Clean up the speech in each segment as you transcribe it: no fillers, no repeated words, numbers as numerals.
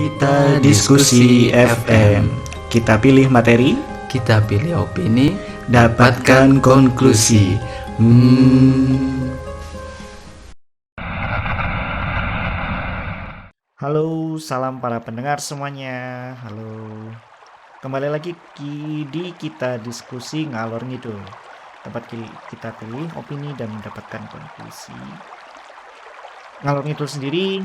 Kita diskusi FM. Kita pilih materi, kita pilih opini, dapatkan konklusi. Halo, salam para pendengar semuanya. Halo. Kembali lagi di kita diskusi ngalor ngidul. Tempat kita pilih opini dan mendapatkan konklusi. Ngalor ngidul sendiri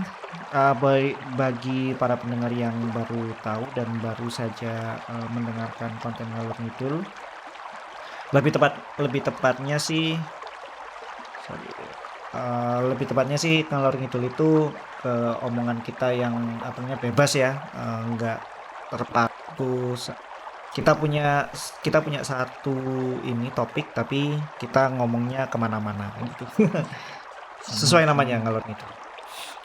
bagi para pendengar yang baru tahu dan baru saja mendengarkan konten ngalor ngidul, lebih tepatnya sih ngalor ngidul itu omongan kita yang bebas ya, nggak terpaku. Kita punya satu ini topik, tapi kita ngomongnya kemana-mana gitu. Sesuai namanya ngalor ngidul.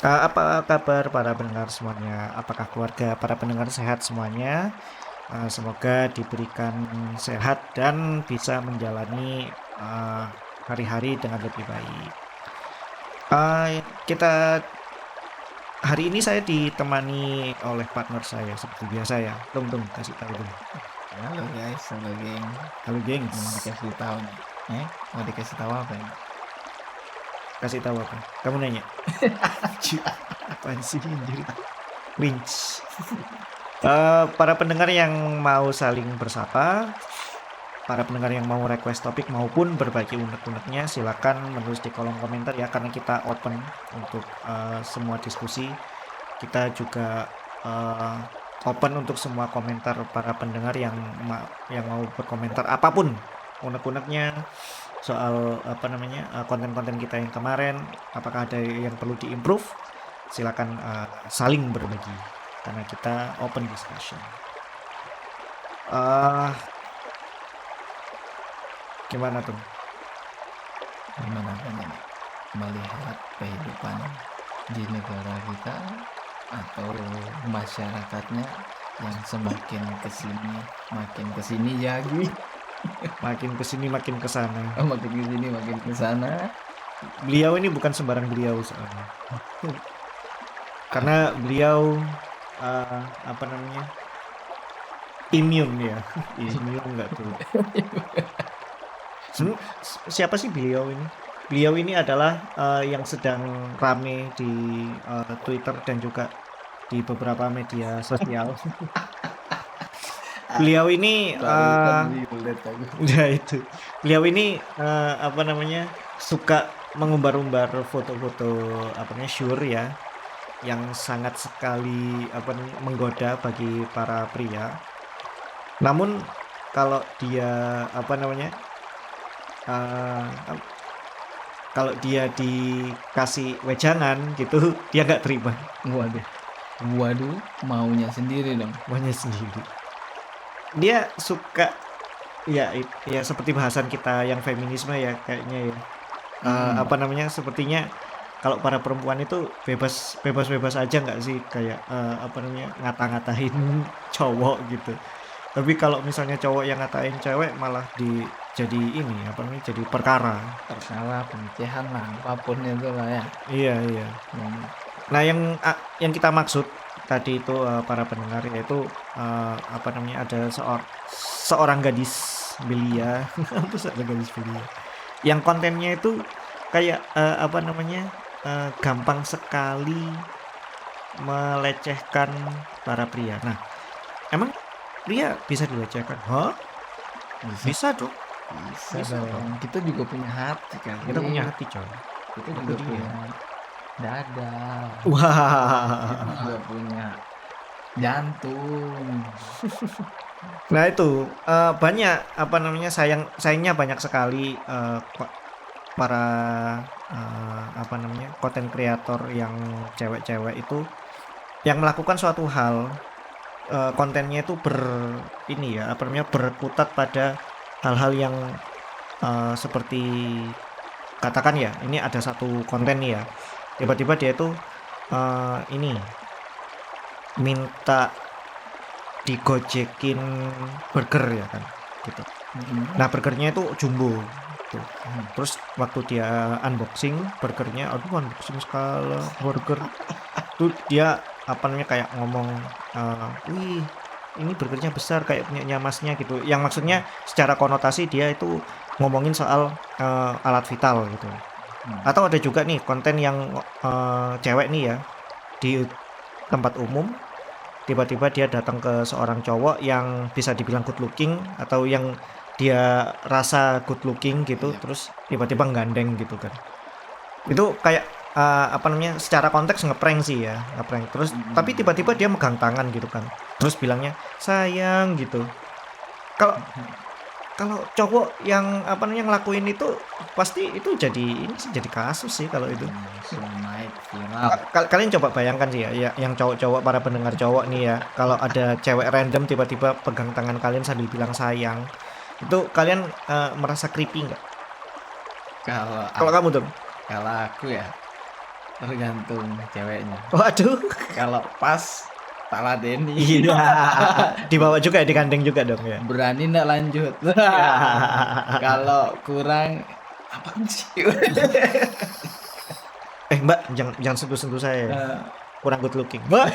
Apa kabar para pendengar semuanya? Apakah keluarga para pendengar sehat semuanya? Semoga diberikan sehat dan bisa menjalani hari-hari dengan lebih baik. Kita hari ini saya ditemani oleh partner saya seperti biasa ya. Tung kasih tahu dulu. Halo guys, halo geng. Halo gengs. Mau dikasih tahu nih? Mau dikasih tahu apa ya? Kasih tahu apa? Kamu nanya. Apaan sih anjir? Winch. Para pendengar yang mau saling bersapa, para pendengar yang mau request topik maupun berbagi unek-uneknya, silakan menulis di kolom komentar ya, karena kita open untuk semua diskusi. Kita juga open untuk semua komentar para pendengar yang mau berkomentar apapun unek-uneknya soal konten-konten kita yang kemarin. Apakah ada yang perlu diimprove? Silakan saling berbagi karena kita open discussion. Gimana tuh? Gimana nih melihat kehidupan di negara kita atau masyarakatnya yang semakin kesini lagi, Makin kesini makin kesana. makin kesini makin kesana. Beliau ini bukan sembarang beliau soalnya. Karena beliau immune ya. Immune enggak tuh. Siapa sih beliau ini? Beliau ini adalah yang sedang rame di Twitter dan juga di beberapa media sosial. Beliau ini ya itu. Beliau ini suka mengumbar-umbar foto-foto syur ya, yang sangat sekali menggoda bagi para pria. Namun kalau dia kalau dia dikasih wejangan gitu, dia nggak terima. Waduh, maunya sendiri dong. Maunya sendiri. Dia suka ya seperti bahasan kita yang feminisme ya kayaknya ya. Sepertinya kalau para perempuan itu bebas aja nggak sih, kayak ngata-ngatain cowok gitu. Tapi kalau misalnya cowok yang ngatain cewek malah jadi perkara pelecehan lah, apapun itu lah ya. Iya. Nah yang kita maksud tadi itu para pendengar, yaitu ada seorang gadis belia. Terus ada gadis belia yang kontennya itu kayak gampang sekali melecehkan para pria. Nah, emang pria bisa dilecehkan? Bisa dong. Bisa dong. Kita juga punya hati kan. Kita punya hati, coy. Kita juga punya dada. Wah. Kita juga punya jantung. Nah itu banyak sayangnya banyak sekali para konten kreator yang cewek-cewek itu yang melakukan suatu hal, kontennya itu berkutat pada hal-hal yang seperti, katakan ya, ini ada satu konten nih ya, tiba-tiba dia itu minta digojekin burger ya kan gitu. Nah burgernya itu jumbo tuh. Terus waktu dia unboxing burgernya, unboxing skala burger tuh dia apa namanya, kayak ngomong, "Wih, ini burgernya besar kayak punyanya Masnya," gitu. Yang maksudnya secara konotasi dia itu ngomongin soal, alat vital gitu. Atau ada juga nih konten yang, cewek nih ya, di tempat umum, tiba-tiba dia datang ke seorang cowok yang bisa dibilang good looking atau yang dia rasa good looking gitu, Iya. terus tiba-tiba gandeng gitu kan. Itu kayak, apa namanya, secara konteks ngeprank sih ya, ngeprank. Terus tapi tiba-tiba dia megang tangan gitu kan, terus bilangnya, "Sayang," gitu. Kalau kalau cowok yang, apa namanya, ngelakuin itu, pasti itu jadi ini sih, jadi kasus sih kalau itu. Langsung naik viral. Kalian coba bayangkan sih ya, yang cowok-cowok, para pendengar cowok nih ya, kalau ada cewek random tiba-tiba pegang tangan kalian sambil bilang sayang, itu kalian, merasa creepy nggak? Kalau Kalau kamu tuh? kalau aku ya tergantung ceweknya. Waduh. Kalau pas tak ladeni. Iya. Dibawa juga ya, digandeng juga dong ya? Berani ndak lanjut. Kalau kurang apaan sih? Mbak, jangan sentuh-sentuh saya ya. Eh, Kurang good looking. Mbak.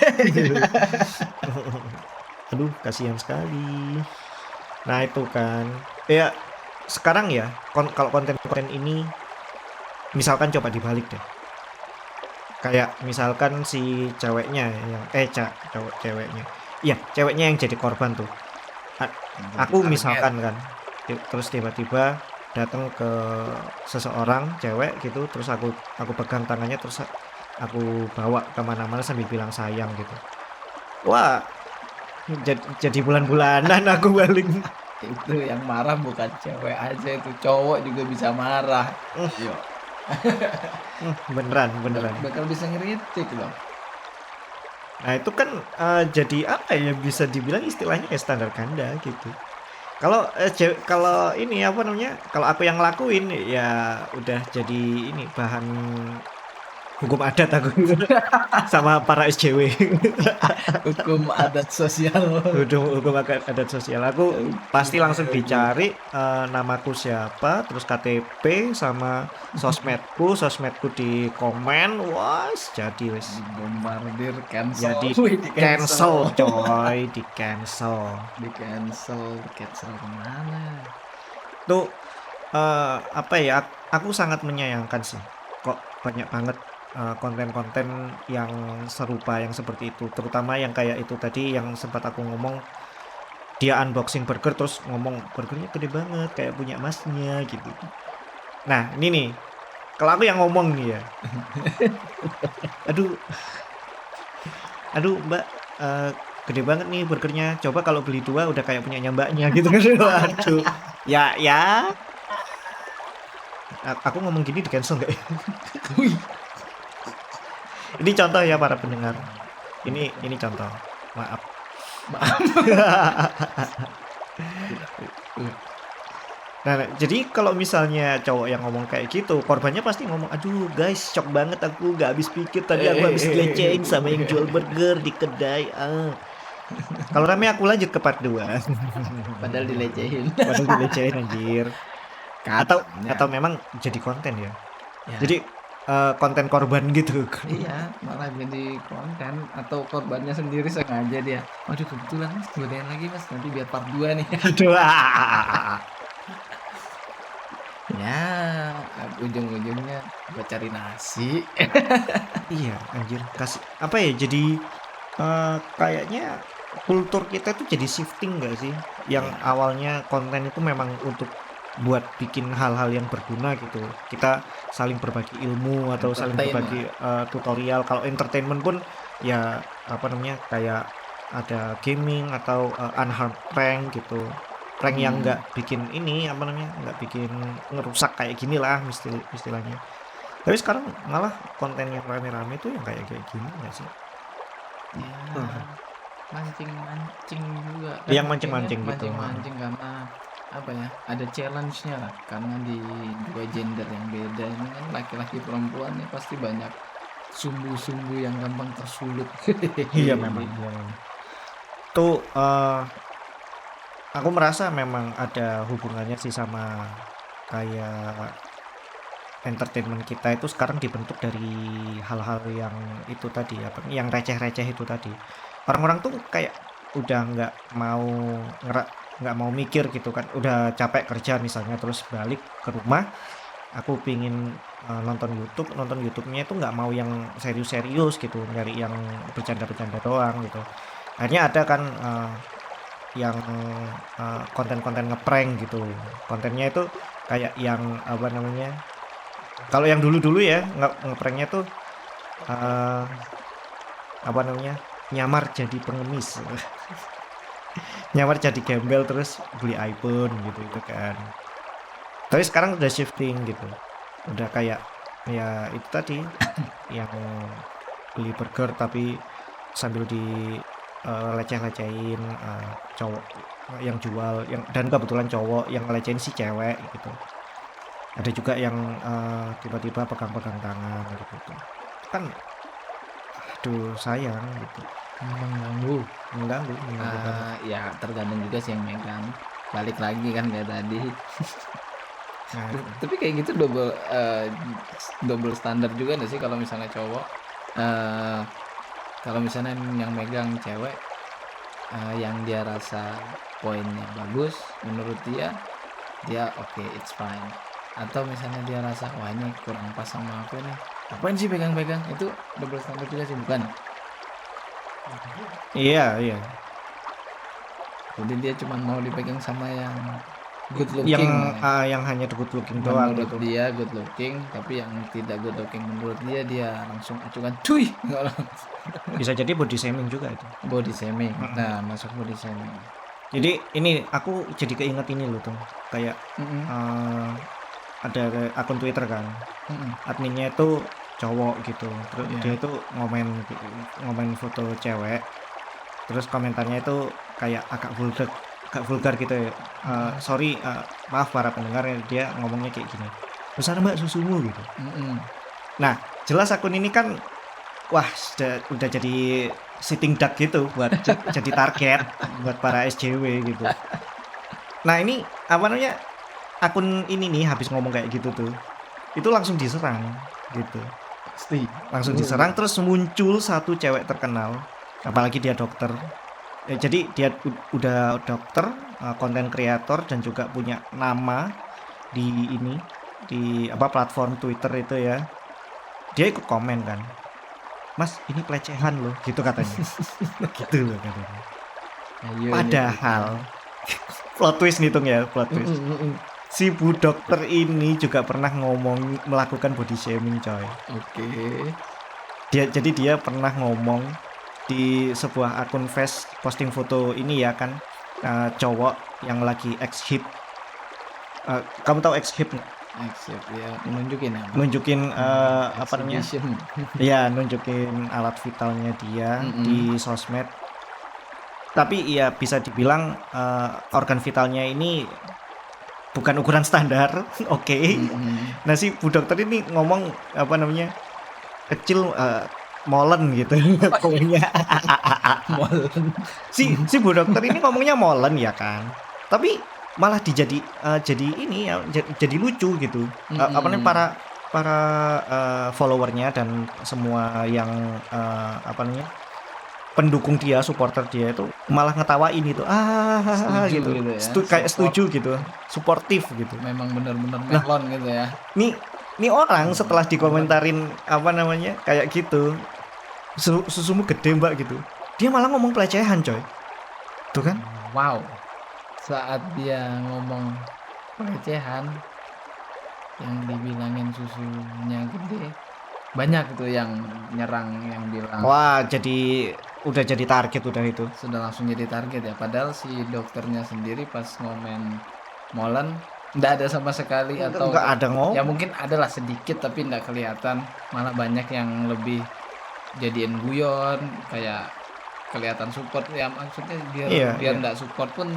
Aduh, kasihan sekali. Nah, itu kan. Ya, sekarang ya, kalau konten-konten ini misalkan coba dibalik deh. Kayak misalkan si ceweknya yang ceweknya. Iya, ceweknya yang jadi korban tuh. Aku target. misalkan kan, terus tiba-tiba datang ke seseorang cewek gitu, terus aku pegang tangannya, terus aku bawa kemana-mana sambil bilang sayang gitu. Wah, jadi bulan-bulanan aku paling. Itu yang marah bukan cewek aja, itu cowok juga bisa marah. Yo, Beneran. bakal bisa ngeritik loh. Nah itu kan jadi apa ya, bisa dibilang istilahnya kayak standar ganda gitu. Kalau ini apa namanya, kalau aku yang ngelakuin ya udah jadi ini bahan hukum adat aku sama para SJW. Hukum adat sosial. Hukum adat sosial. Aku pasti langsung dicari namaku siapa, terus KTP sama sosmedku di komen, wes jadi wes. Bombardir, cancel. Jadi Wih, cancel coy, di cancel. di cancel kemana? Tuh apa ya? Aku sangat menyayangkan sih. Kok banyak banget konten-konten yang serupa yang seperti itu, terutama yang kayak itu tadi yang sempat aku ngomong, dia unboxing burger terus ngomong burgernya gede banget kayak punya Masnya gitu. Nah ini nih, kalau aku yang ngomong nih ya, aduh Mbak, gede banget nih burgernya, coba kalau beli 2 udah kayak punyanya Mbaknya gitu kan. Waduh, ya, aku ngomong gini di cancel nggak ya? Wih, Ini contoh ya para pendengar, ini contoh, maaf. Nah, jadi kalau misalnya cowok yang ngomong kayak gitu, korbannya pasti ngomong, "Aduh guys, shock banget aku, nggak habis pikir tadi aku habis dilecehin sama yang jual burger di kedai." Kalau rame aku lanjut ke part 2. padahal dilecehin. Padahal dilecehin anjir. Katanya. Atau memang jadi konten ya. Ya, Jadi konten korban gitu. iya, malah jadi konten atau korbannya sendiri sengaja dia. Waduh, kebetulan Mas, godain lagi Mas, nanti biar part 2 nih. Aduh. Ya, ujung-ujungnya buat cari nasi. Iya, anjir. Apa ya? Jadi kayaknya kultur kita tuh jadi shifting nggak sih? Yang Iya. awalnya konten itu memang untuk buat bikin hal-hal yang berguna gitu. Kita saling berbagi ilmu atau saling Entertain berbagi tutorial. Kalau entertainment pun ya apa namanya, kayak ada gaming atau unharmed prank gitu. Prank yang nggak bikin ini apa namanya, nggak bikin ngerusak kayak gini lah istilahnya. Tapi sekarang malah konten yang rame-rame tuh yang kayak gini nggak sih? Ya, mancing-mancing juga kan, Yang mancing-mancing gitu. mancing-mancing karena apa ya, ada challenge-nya lah, karena di dua gender yang beda ini kan, laki-laki perempuan nih pasti banyak sumbu-sumbu yang gampang tersulut. Iya memang. Tuh aku merasa memang ada hubungannya sih sama kayak entertainment kita itu sekarang dibentuk dari hal-hal yang itu tadi, apa, yang receh-receh itu tadi. Orang-orang tuh kayak udah mau ngera nggak mau mikir gitu kan, udah capek kerja misalnya terus balik ke rumah, aku pingin, nonton YouTube-nya itu nggak mau yang serius-serius gitu, nyari yang bercanda-bercanda doang gitu. Akhirnya ada kan, yang, konten-konten ngeprank gitu, kontennya itu kayak yang, apa namanya, kalau yang dulu-dulu ya ngepranknya tuh, eee, apa namanya, nyamar jadi pengemis, nyamar jadi gembel terus beli iPhone gitu itu kan. Tapi sekarang udah shifting gitu, udah kayak ya itu tadi yang beli burger tapi sambil leceh-lecehin, cowok yang jual yang dan kebetulan cowok yang ngelecehin si cewek gitu. Ada juga yang, tiba-tiba pegang-pegang tangan gitu. Kan aduh sayang gitu, Mengganggu. mengganggu banget. Ya tergantung juga sih yang megang. Balik lagi kan kayak tadi. Nah itu. Tapi kayak gitu double standar juga nggak sih kalau misalnya cowok, eee, kalau misalnya yang megang cewek, yang dia rasa poinnya bagus menurut dia, dia oke, it's fine. Atau misalnya dia rasa, "Wah ini kurang pas sama aku nih, ngapain sih pegang-pegang?" Itu double standar juga sih, bukan? Iya iya, Jadi dia cuma mau dipegang sama yang good yang, looking lah ya. yang hanya good looking doang Menurut gitu. dia good looking, tapi yang tidak good looking menurut dia, dia langsung acukan cuy. Bisa jadi body shaming juga itu. Body shaming. Mhm. Nah, masuk body shaming. Jadi ini aku jadi keinget ini loh tuh, kayak, Mhm, eee, ada akun Twitter kan, mhm, adminnya itu cowok gitu, terus dia iya, itu ngomen ngomen foto cewek, terus komentarnya itu kayak agak vulgar gitu ya, mhm, "Sorry, maaf para pendengar," ya, dia ngomongnya kayak gini, "Besar Mbak susumu," gitu. mhm. Nah, jelas akun ini kan, wah udah jadi sitting duck gitu buat jadi target buat para SJW gitu. Nah ini, apa namanya, akun ini nih habis ngomong kayak gitu tuh, itu langsung diserang gitu. Pasti. Langsung diserang terus muncul satu cewek terkenal, apalagi dia dokter. Jadi dia udah dokter, konten kreator dan juga punya nama di ini, di apa, platform Twitter itu ya. Dia ikut komen kan, "Mas ini pelecehan loh," gitu katanya. Gitu loh katanya. Ayo ini Padahal pelecehan. plot twist ngitung ya, plot Mhm, twist. mhm. Si bu dokter ini juga pernah melakukan body shaming coy. Oke. Jadi dia pernah ngomong di sebuah akun posting foto ini ya kan, cowok yang lagi ex-hip, kamu tahu ex-hip nggak? Accept ya, nunjukin apa? Nunjukin, apa namanya, Exhibition. ya nunjukin alat vitalnya dia Mhm, di sosmed. Tapi ya bisa dibilang, organ vitalnya ini bukan ukuran standar, oke. mhm. Nah si bu dokter ini ngomong, apa namanya, kecil, molen gitu ngomongnya. Molen. Si bu dokter ini ngomongnya molen ya kan, tapi malah jadi ini ya, jadi lucu gitu, apa namanya, Mhm. para, follower dan semua yang, apa namanya, pendukung dia, supporter dia itu malah ngetawain gitu, Setuju gitu, gitu ya, kayak support. setuju gitu, suportif gitu. Memang benar-benar Lah, melon gitu ya. nih orang Mhm, setelah melon. dikomentarin, apa namanya, kayak gitu, "Susumu gede Mbak," gitu, dia malah ngomong pelecehan coy, tuh kan. Wow, saat dia ngomong pelecehan, yang dibilangin susunya gede, banyak tuh yang nyerang, yang bilang Wah, udah jadi target udah itu. sudah langsung jadi target ya. Padahal si dokternya sendiri pas ngomen molen, nggak ada sama sekali atau Nggak ada ya ngomong. mungkin adalah sedikit tapi nggak kelihatan, malah banyak yang lebih jadiin guyon, kayak kelihatan support ya maksudnya biar Iya biar iya. nggak support pun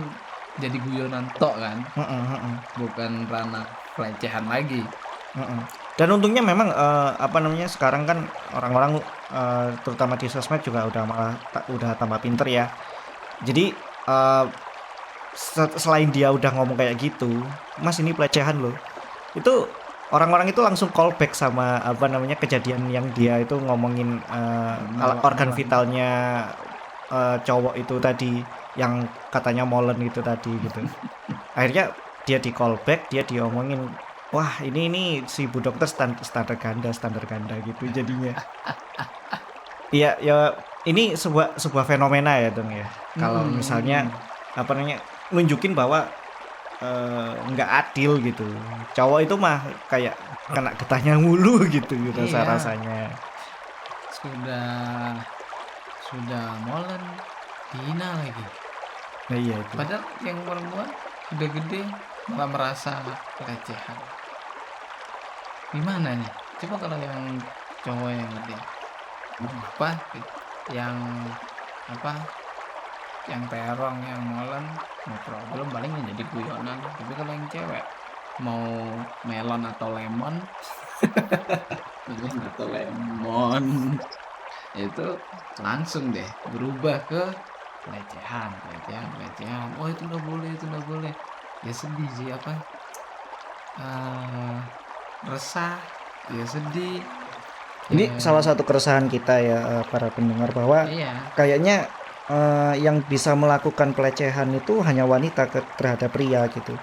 jadi guyonan tok kan, Mhm mhm bukan ranah pelecehan lagi. mhm. Dan untungnya memang, apa namanya, sekarang kan orang-orang, terutama di sosmed juga udah malah udah tambah pinter ya. Jadi, selain dia udah ngomong kayak gitu, "Mas ini pelecehan loh." Itu orang-orang itu langsung callback sama apa namanya kejadian yang dia itu ngomongin organ Molen. vitalnya cowok itu tadi yang katanya molen itu tadi gitu. Akhirnya dia di callback, dia diomongin, wah ini si Bu Dokter standar ganda gitu jadinya. Iya ya ini sebuah fenomena ya dong ya. Kalau misalnya apa namanya nunjukin bahwa nggak adil gitu. Cowok itu mah kayak kena getahnya mulu gitu Iya, rasanya. sudah molen dihina lagi. Nah iya itu. Padahal yang perempuan udah gede malah merasa pelecehan. Gimana nih? Coba kalau yang cowok yang gede, apa yang apa yang terong yang molen no problem paling jadi guyonan. Tapi kalau yang cewek mau melon atau lemon itu langsung deh berubah ke pelecehan. Oh itu nggak boleh. Ya sedih sih apa resah, ya sedih. Ini salah satu keresahan kita ya para pendengar bahwa Iya. kayaknya yang bisa melakukan pelecehan itu hanya wanita terhadap pria gitu.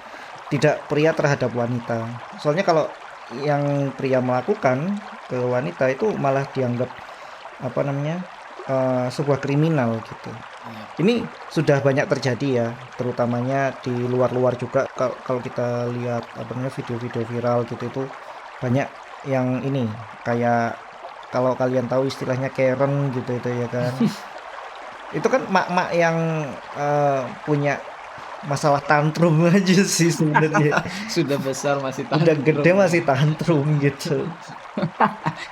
Tidak pria terhadap wanita. Soalnya kalau yang pria melakukan ke wanita itu malah dianggap apa namanya sebuah kriminal gitu. Iya. Ini sudah banyak terjadi ya, terutamanya di luar juga. Kalau kita lihat apa namanya video-video viral gitu itu banyak yang ini kayak kalau kalian tahu istilahnya Karen gitu itu ya kan. Itu kan mak-mak yang punya masalah tantrum aja sih sebenarnya. Sudah besar masih Udah tantrum. gede masih tantrum gitu.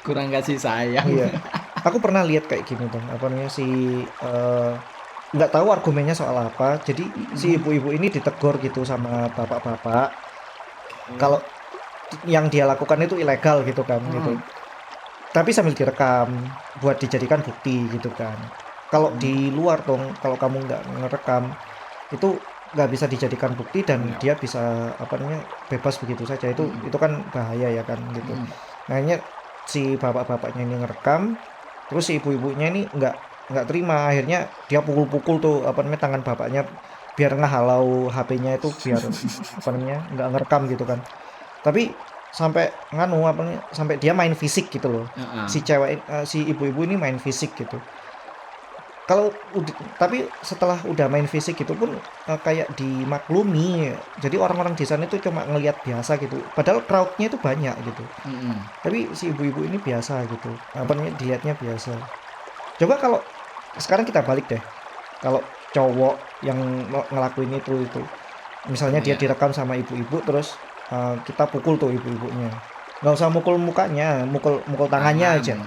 Kurang kasih sayang. Iya. Aku pernah lihat kayak gini dong. Apa namanya nggak tahu argumennya soal apa. Jadi si ibu-ibu ini ditegur gitu sama bapak-bapak. Kalau yang dia lakukan itu ilegal gitu kan gitu. Tapi sambil direkam buat dijadikan bukti gitu kan. Kalau di luar dong, kalau kamu nggak ngerekam itu nggak bisa dijadikan bukti dan dia bisa apa namanya bebas begitu saja. Itu kan bahaya ya kan gitu. Makanya si bapak-bapaknya ini ngerekam, terus si ibu-ibunya ini nggak terima, akhirnya dia pukul-pukul tuh apa namanya tangan bapaknya biar ngehalau HP-nya itu biar apa namanya nggak ngerekam gitu kan. Tapi sampai sampai dia main fisik gitu loh. Si ibu-ibu ini main fisik gitu. Tapi setelah udah main fisik gitu pun kayak dimaklumi. Jadi orang-orang di sana itu cuma ngelihat biasa gitu. Padahal crowdnya itu banyak gitu. Tapi si ibu-ibu ini biasa gitu. Apa namanya dilihatnya biasa. Coba kalau sekarang kita balik deh. Kalau cowok yang ngelakuin itu misalnya dia direkam sama ibu-ibu terus kita pukul tuh ibu-ibunya. Nggak usah mukul mukanya, mukul tangannya aja.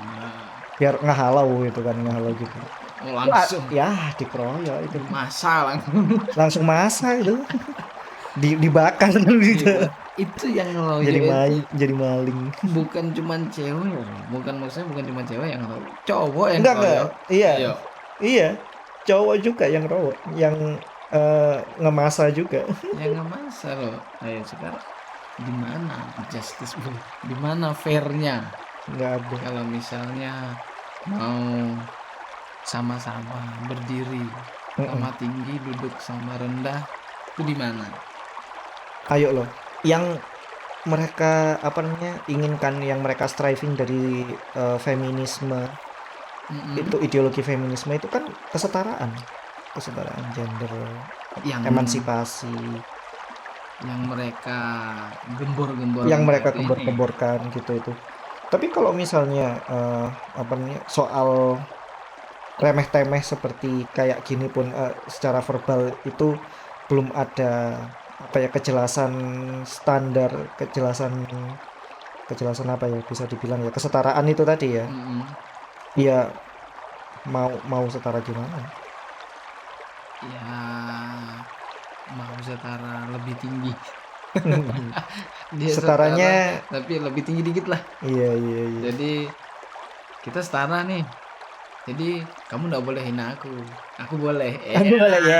Biar ngehalau gitu kan, ngehalau gitu. Langsung ya dikeroyok itu masa langsung masa itu dibakar gitu. Itu yang ngeroyok jadi maling. Bukan cuma cewek, maksudnya bukan cuma cewek yang ngeroyok, cowok yang enggak ngeroyok. iya cowok juga yang ngeroyok, yang ngemasa juga. Yang ngemasa loh. Ayo sekarang di mana justice bro? Di mana fairnya? Nggak ada. Kalau misalnya mau sama-sama berdiri, sama tinggi duduk sama rendah, itu di mana? Ayo loh, yang mereka apa namanya inginkan, yang mereka striving dari feminisme itu, ideologi feminisme itu kan kesetaraan gender, emansipasi, yang mereka gembor-gemborkan gitu itu. Tapi kalau misalnya apa namanya soal remeh-temeh seperti kayak gini pun secara verbal itu belum ada apa ya kejelasan standar, kejelasan apa ya bisa dibilang ya kesetaraan itu tadi ya. Ya mau setara gimana? Ya mau setara lebih tinggi. Dia Setaranya setara, tapi lebih tinggi dikit lah. Iya. Jadi kita setara nih. Jadi kamu nggak boleh hina aku boleh. Aku boleh ya.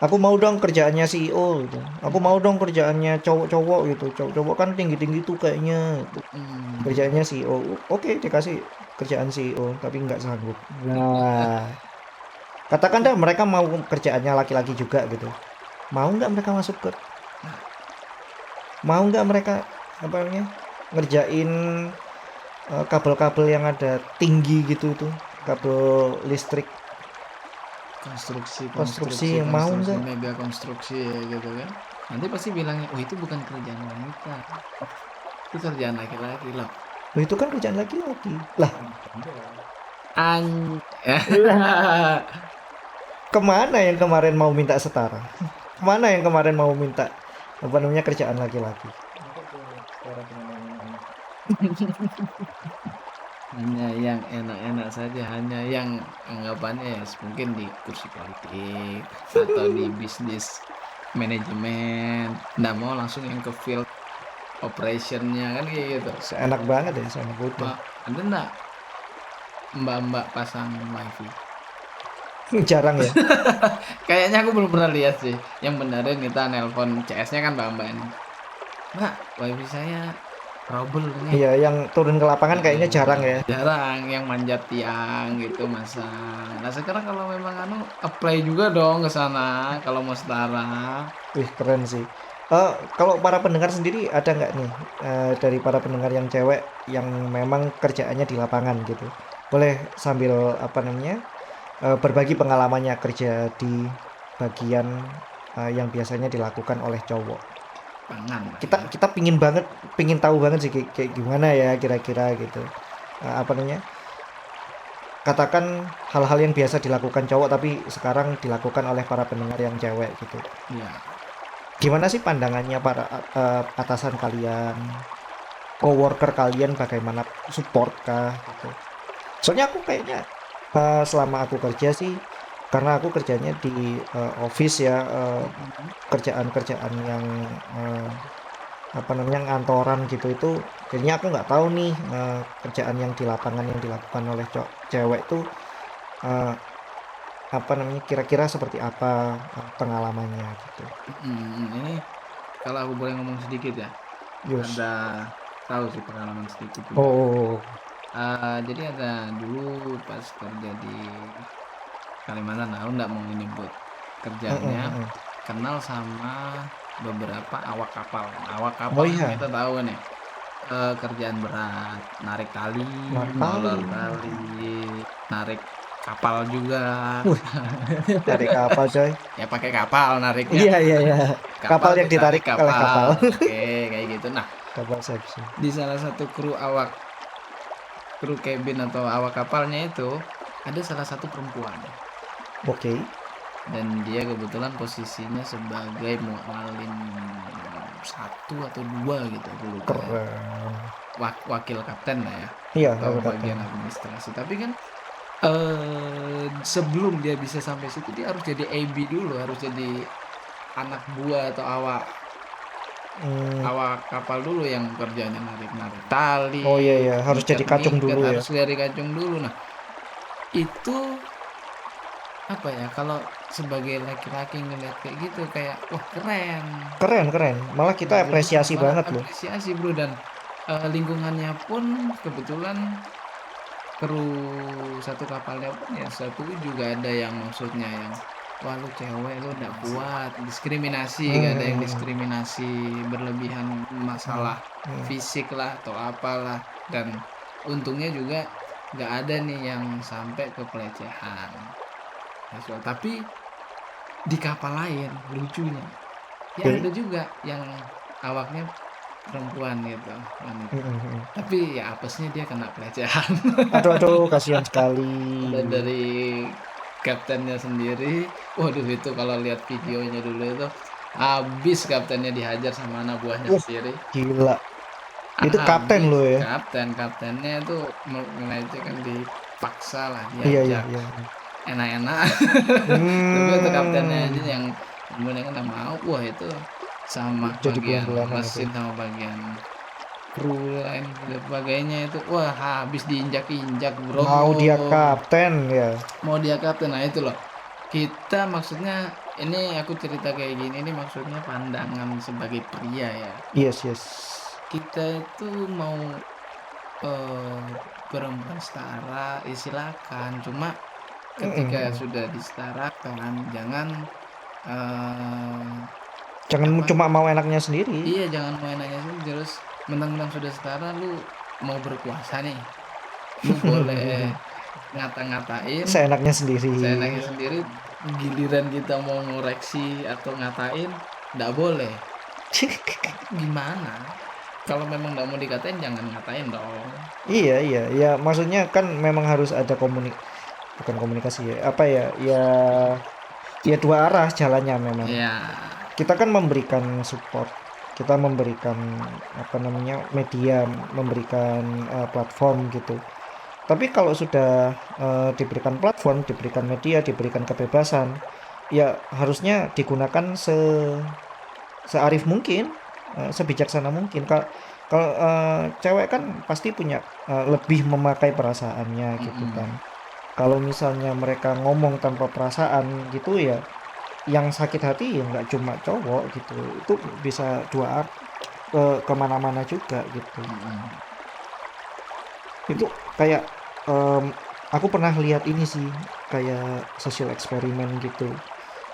Aku mau dong kerjaannya CEO gitu. Aku mau dong kerjaannya cowok-cowok gitu. Cowok-cowok kan tinggi-tinggi tuh kayaknya gitu. Kerjaannya CEO. Oke, dikasih kerjaan CEO tapi nggak sanggup. Nah, katakan dah mereka mau kerjaannya laki-laki juga gitu. Mau nggak mereka masuk ke mau nggak mereka apa namanya ngerjain kabel-kabel yang ada tinggi gitu itu, kabel listrik konstruksi yang mau konstruksi nggak? mega konstruksi ya gitu kan. Nanti pasti bilangnya, oh itu bukan kerjaan wanita, itu kerjaan laki-laki loh. Oh, itu kan kerjaan laki-laki. Lah, An kemana yang kemarin mau minta setara? Kemana yang kemarin mau minta apa namanya kerjaan laki-laki? hanya yang enak-enak saja, hanya yang anggapannya ya mungkin di kursi politik atau di bisnis manajemen, nggak mau langsung yang ke field operationnya kan kayak gitu. Seenak banget ya, seenak udah. Ada nggak mbak-mbak pasang wifi? Jarang ya. Kayaknya aku belum pernah lihat sih. Yang benerin kita nelpon CS-nya kan mbak-mbak ini. Mbak, wifi saya trouble nih. Iya, yang turun ke lapangan kayaknya jarang ya. Jarang yang manjat tiang gitu masang. Nah sekarang kalau memang apply juga dong ke sana kalau mau setara. Wih, keren sih. Kalau para pendengar sendiri ada nggak nih dari para pendengar yang cewek yang memang kerjaannya di lapangan gitu? Boleh sambil apa namanya berbagi pengalamannya kerja di bagian yang biasanya dilakukan oleh cowok. Pangan. Kita pingin tahu banget sih kayak gimana ya kira-kira gitu. Apa namanya? Katakan hal-hal yang biasa dilakukan cowok tapi sekarang dilakukan oleh para pendengar yang cewek gitu. Iya. Gimana sih pandangannya para atasan kalian, coworker kalian bagaimana support kah gitu. Soalnya aku kayaknya selama aku kerja sih karena aku kerjanya di office ya, kerjaan-kerjaan yang apa namanya ngantoran gitu itu jadinya aku nggak tahu nih kerjaan yang di lapangan yang dilakukan oleh cewek tuh eh, apa namanya kira-kira seperti apa pengalamannya gitu. Ini kalau aku boleh ngomong sedikit ya. Yus. Ada tahu sih pengalaman sedikit juga. Oh. Jadi ada dulu pas kerja di Kalimantan, aku nggak mau menyebut kerjaannya, kenal sama beberapa awak kapal. Awak kapal iya. kita tahu nih kerjaan berat, narik tali, Narik molor tali. tali, narik kapal juga. Tarik kapal coy. Ya pakai kapal nariknya. Iya. Kapal yang ditarik ditarik oleh kapal. Oke, kayak gitu. Nah, Kapal seksi. di salah satu kru cabin atau awak kapalnya itu ada salah satu perempuan. Oke. Dan dia kebetulan posisinya sebagai muallim 1 atau 2 gitu, aku lupa ya. Keren. Wakil kapten lah ya, Iya, atau wakil kapten. bagian administrasi. Tapi kan sebelum dia bisa sampai situ dia harus jadi AB dulu, harus jadi anak buah atau awak kapal dulu yang kerjanya narik tali. Oh iya, harus jadi kacung dulu ya. Harus dari kacung dulu. Nah, itu apa ya, kalau sebagai laki-laki ngeliat kayak gitu kayak wah Keren. Malah kita apresiasi banget loh. Apresiasi bro, dan lingkungannya pun kebetulan kru satu kapalnya pun ya satu juga ada yang maksudnya yang wah lu cewek lu nggak kuat, diskriminasi, gak ada yang diskriminasi berlebihan masalah fisik lah atau apalah, dan untungnya juga nggak ada nih yang sampai ke pelecehan. Tapi di kapal lain lucunya ya ada juga yang awaknya perempuan gitu, tapi ya apesnya dia kena pelecehan. Aduh, kasihan sekali. Dan dari kaptennya sendiri, waduh itu kalau lihat videonya dulu itu habis kaptennya dihajar sama anak buahnya sendiri. Gila. Itu kapten lo ya. Kaptennya itu melecehkan, dipaksa lah Iya. enak-enak. Tapi itu kaptennya aja yang kemudian kan mau, wah itu sama jadi bagian bulan-bulanan mesin itu. sama bagian kru lain dan sebagainya itu wah habis diinjak-injak bro. Mau dia kapten ya. Nah itu loh, kita maksudnya ini aku cerita kayak gini ini maksudnya pandangan sebagai pria ya. Yes, yes. Kita itu mau eh, perempuan setara, ya silakan. Cuma ketika Mm-mm. sudah disetarakan, jangan eh, Jangan apa? cuma mau enaknya sendiri. Iya, jangan mainannya sih terus mentang-mentang sudah setara lu mau berkuasa nih. Lu boleh ngata-ngatain Seenaknya sendiri. seenaknya sendiri, giliran kita mau ngoreksi atau ngatain nggak boleh. Gimana? Kalau memang nggak mau dikatain jangan ngatain dong. Iya, iya. Ya maksudnya kan memang harus ada bukan komunikasi ya. Apa ya? Ya dua arah jalannya memang. Ya, Kita kan memberikan support. Kita memberikan apa namanya? Media, memberikan platform gitu. Tapi kalau sudah diberikan platform, diberikan media, diberikan kebebasan, ya harusnya digunakan searif mungkin, sebijaksana mungkin. Kalau cewek kan pasti punya lebih memakai perasaannya gitu mm-mm. kan. Kalau misalnya mereka ngomong tanpa perasaan gitu ya, yang sakit hati ya nggak cuma cowok gitu. Itu bisa kemana-mana juga gitu. Mm-mm. Itu kayak aku pernah lihat ini sih, kayak sosial eksperimen gitu.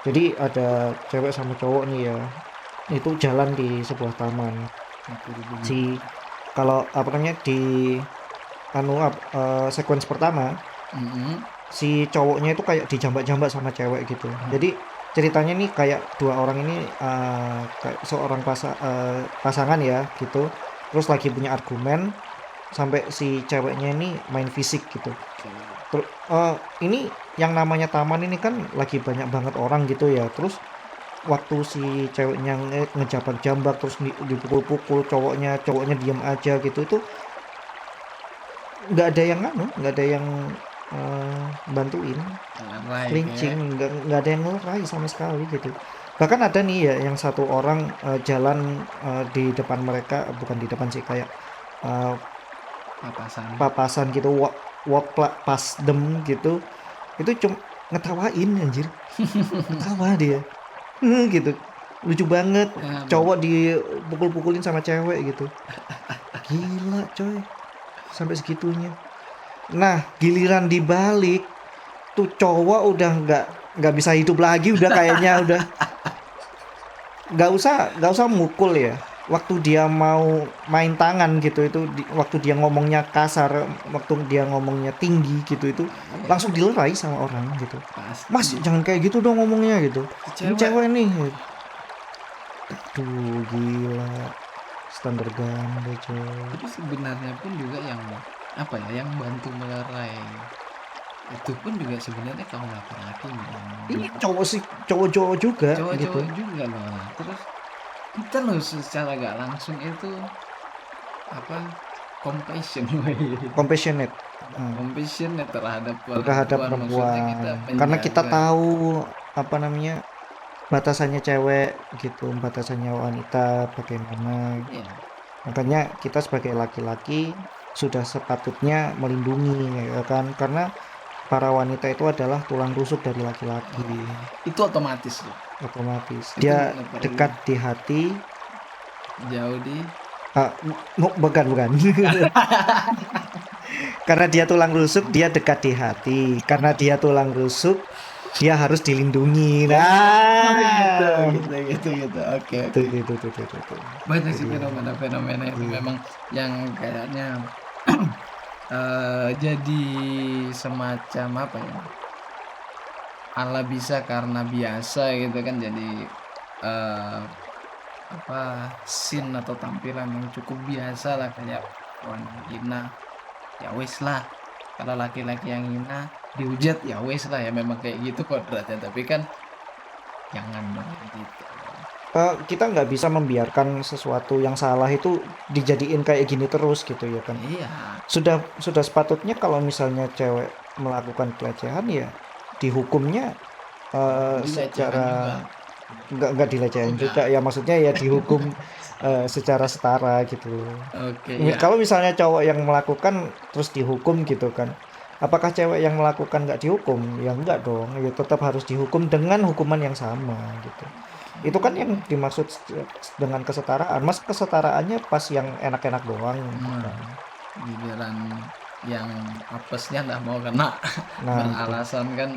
Jadi ada cewek sama cowok nih ya, itu jalan di sebuah taman. Aku begini. Si kalau apa namanya di sequence pertama, Mm-mm. si cowoknya itu kayak dijambak-jambak sama cewek gitu. Jadi ceritanya nih kayak dua orang ini kayak seorang pasangan ya gitu. Terus lagi punya argumen sampai si ceweknya ini main fisik gitu. Oke. Terus ini yang namanya taman ini kan lagi banyak banget orang gitu ya. Terus waktu si ceweknya ngejambak-jambak terus dipukul-pukul cowoknya diam aja gitu, itu nggak ada yang nggak ada yang bantuin, Lerai kayak. clinching, nggak ada yang ngelerai sama sekali gitu. Bahkan ada nih ya yang satu orang jalan di depan mereka, bukan di depan sih, kayak eh, Papasan. papasan gitu, pas dem gitu, itu cuma ngetawain anjir, ketawa dia. Gitu, lucu banget, Aduh. cowok dipukul-pukulin sama cewek gitu, gila coy, sampai segitunya. Nah giliran dibalik tuh cowok udah nggak bisa hidup lagi, udah kayaknya udah nggak usah mukul ya. Waktu dia mau main tangan gitu, itu waktu dia ngomongnya kasar, waktu dia ngomongnya tinggi gitu, itu Iya, langsung dilerai sama orang gitu. Mas pasti. jangan kayak gitu dong ngomongnya gitu, ini Cewek. cewek nih. Aduh gila, standar ganda coy. Tapi sebenarnya pun juga yang apa ya, yang bantu melerai itu pun juga sebenarnya kaum laki-laki Ini cowok sih, cowok-cowok juga gitu. cowok-cowok juga loh. Terus kita loh secara gak langsung itu apa, compassion Compassionate compassionate terhadap terhadap perempuan, maksudnya kita perempuan, karena kita penjaga. tahu apa namanya batasannya cewek gitu, batasannya wanita bagaimana. Iya, Makanya kita sebagai laki-laki sudah sepatutnya melindungi ya kan, karena para wanita itu adalah tulang rusuk dari laki-laki. itu otomatis loh, Otomatis itu dia nggak perlu dekat di hati. jauh di. Bukan. Karena dia tulang rusuk, dia dekat di hati. Karena dia tulang rusuk, dia harus dilindungi. Oh gitu Nah, gitu, oke itu, oke. itu, itu, itu, itu. Banyak Itu sih dia. fenomena-fenomena itu Iya. memang yang kayaknya jadi semacam apa ya, ala bisa karena biasa gitu kan, jadi eh, apa, scene atau tampilan yang cukup biasa lah, kayak orang hina ya wes lah, kalau laki-laki yang hina dihujat ya wes lah, ya memang kayak gitu kodratnya, tapi kan jangan dong gitu. Kita nggak bisa membiarkan sesuatu yang salah itu dijadiin kayak gini terus gitu ya kan. Iya, Sudah sepatutnya kalau misalnya cewek melakukan pelecehan ya dihukumnya dilecehkan secara juga nggak dilecehin udah. juga ya, maksudnya ya dihukum secara setara gitu. Oke ya. Kalau misalnya cowok yang melakukan terus dihukum gitu kan, Apakah cewek yang melakukan nggak dihukum? Ya enggak dong, ya tetap harus dihukum dengan hukuman yang sama gitu. Itu kan yang dimaksud dengan kesetaraan. Mas kesetaraannya pas yang enak-enak doang gitu Nah, kan. giliran yang apesnya nggak mau kena Nah itu, beralasan kan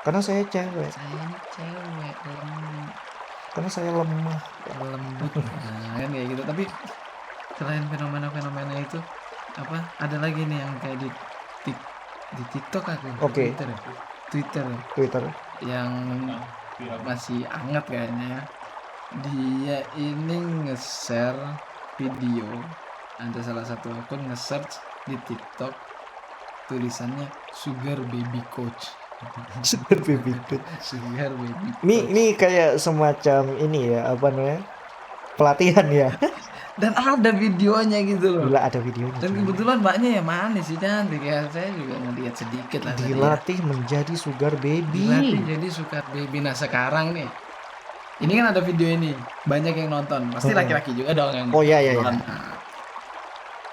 karena saya cewek, saya ini cewek karena saya lemah. lembut, nah kan kayak gitu. Tapi selain fenomena-fenomena itu apa ada lagi nih yang kayak di TikTok aku Oke, Twitter ya, Twitter. yang masih hangat kayaknya ya. Dia ini nge-share video, ada salah satu akun nge-search di TikTok tulisannya sugar baby coach. Sugar baby dude. Sugar baby Ini coach. kayak semacam ini ya, apa namanya? Pelatihan ya. Dan ada videonya gitu loh. Gila ada videonya. Dan cuy. kebetulan mbaknya ya manis sih, cantik ya. Saya juga ngeliat sedikit lah tadi ya. Dilatih menjadi sugar baby. Dilatih jadi sugar baby. Nah sekarang nih, ini kan ada video ini, banyak yang nonton. Pasti laki-laki juga dong yang Oh iya iya iya. nonton. Nah,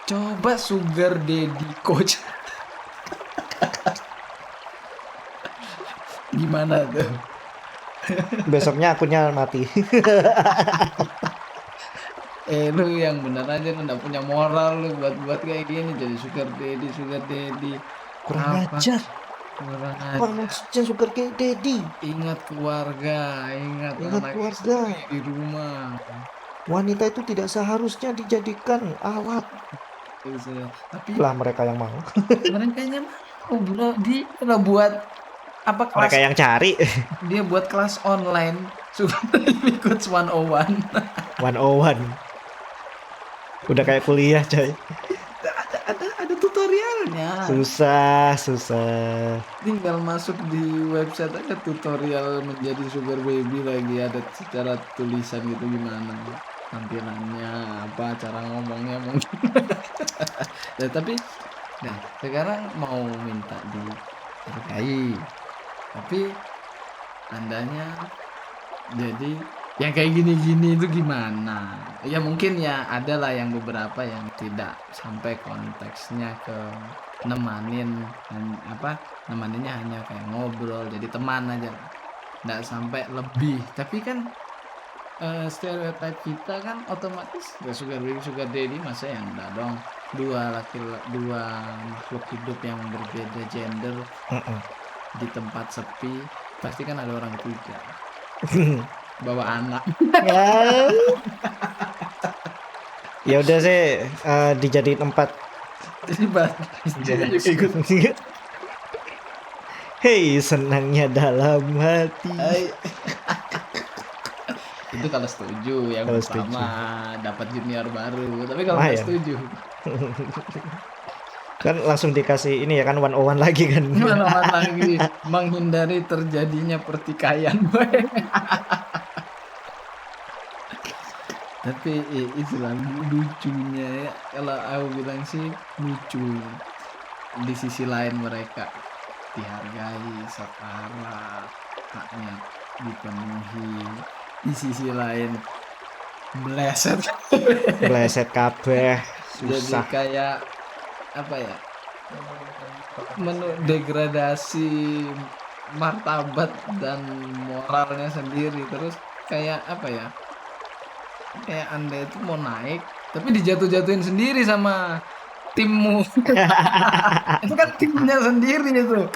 coba sugar daddy coach. Gimana tuh? Besoknya akunnya mati. Lu yang bener aja, lu nggak punya moral lu buat kayak gini jadi sugar daddy. Kurang Apa? ajar. Kurang Apa ajar. maksudnya sugar daddy? Ingat keluarga, ingat Ingat anak keluarga. istri di rumah. Wanita itu tidak seharusnya dijadikan alat. Tapi Lah mereka yang mau. mereka mau bro, dia udah buat apa Mereka kelas, yang cari. dia buat kelas online sugar daddy coach 101. 101. Udah kayak kuliah coy. ada tutorialnya. Susah. Tinggal masuk di website aja tutorial menjadi sugar baby, lagi ada secara tulisan gitu gimana tampilannya, apa cara ngomongnya mungkin. Nah, tapi sekarang mau minta dihargai, tapi andanya jadi yang kayak gini-gini itu gimana? Ya mungkin ya ada lah yang beberapa yang tidak sampai konteksnya ke nemanin, nemaninnya hanya kayak ngobrol jadi teman aja, nggak sampai lebih. Tapi kan stereotip kita kan otomatis ya sugar baby sugar daddy, masa yang enggak dong, dua makhluk hidup yang berbeda gender di tempat sepi pasti kan ada orang ketiga bawa anak. Ya. Ya udah sih dijadiin 4. Jadi istrinya juga ikut. Hei, senangnya dalam hati. Itu kalau setuju yang Kalau pertama dapat junior baru, tapi kalau nggak Lumayan. setuju Kan langsung dikasih ini ya kan 101 lagi kan. mana lagi menghindari terjadinya pertikaian. Tapi itulah lucunya ya, kalau aku bilang sih lucu. Di sisi lain mereka dihargai, setara, haknya dipenuhi. Di sisi lain meleset. Bleset kabeh. Jadi Susah. kayak apa ya, degradasi martabat dan moralnya sendiri. Terus kayak apa ya, kayak Anda itu mau naik tapi dijatuh-jatuhin sendiri sama timmu. Itu kan timnya sendiri itu.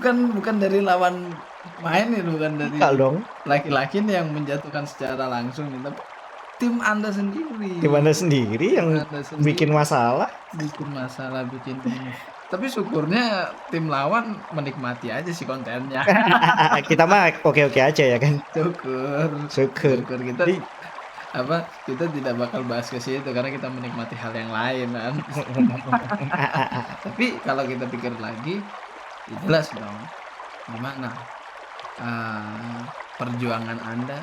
Kan bukan dari lawan main, itu bukan dari Enggak dong. laki-laki yang menjatuhkan secara langsung, tapi tim Anda sendiri. Tim Anda sendiri yang Anda sendiri bikin masalah. bikin masalah, bikin ini. Tapi syukurnya tim lawan menikmati aja sih kontennya. Kita mah oke-oke aja ya kan. Syukur kita Di- kita tidak bakal bahas ke situ karena kita menikmati hal yang lain kan. Tapi kalau kita pikir lagi, ya jelas dong gimana perjuangan Anda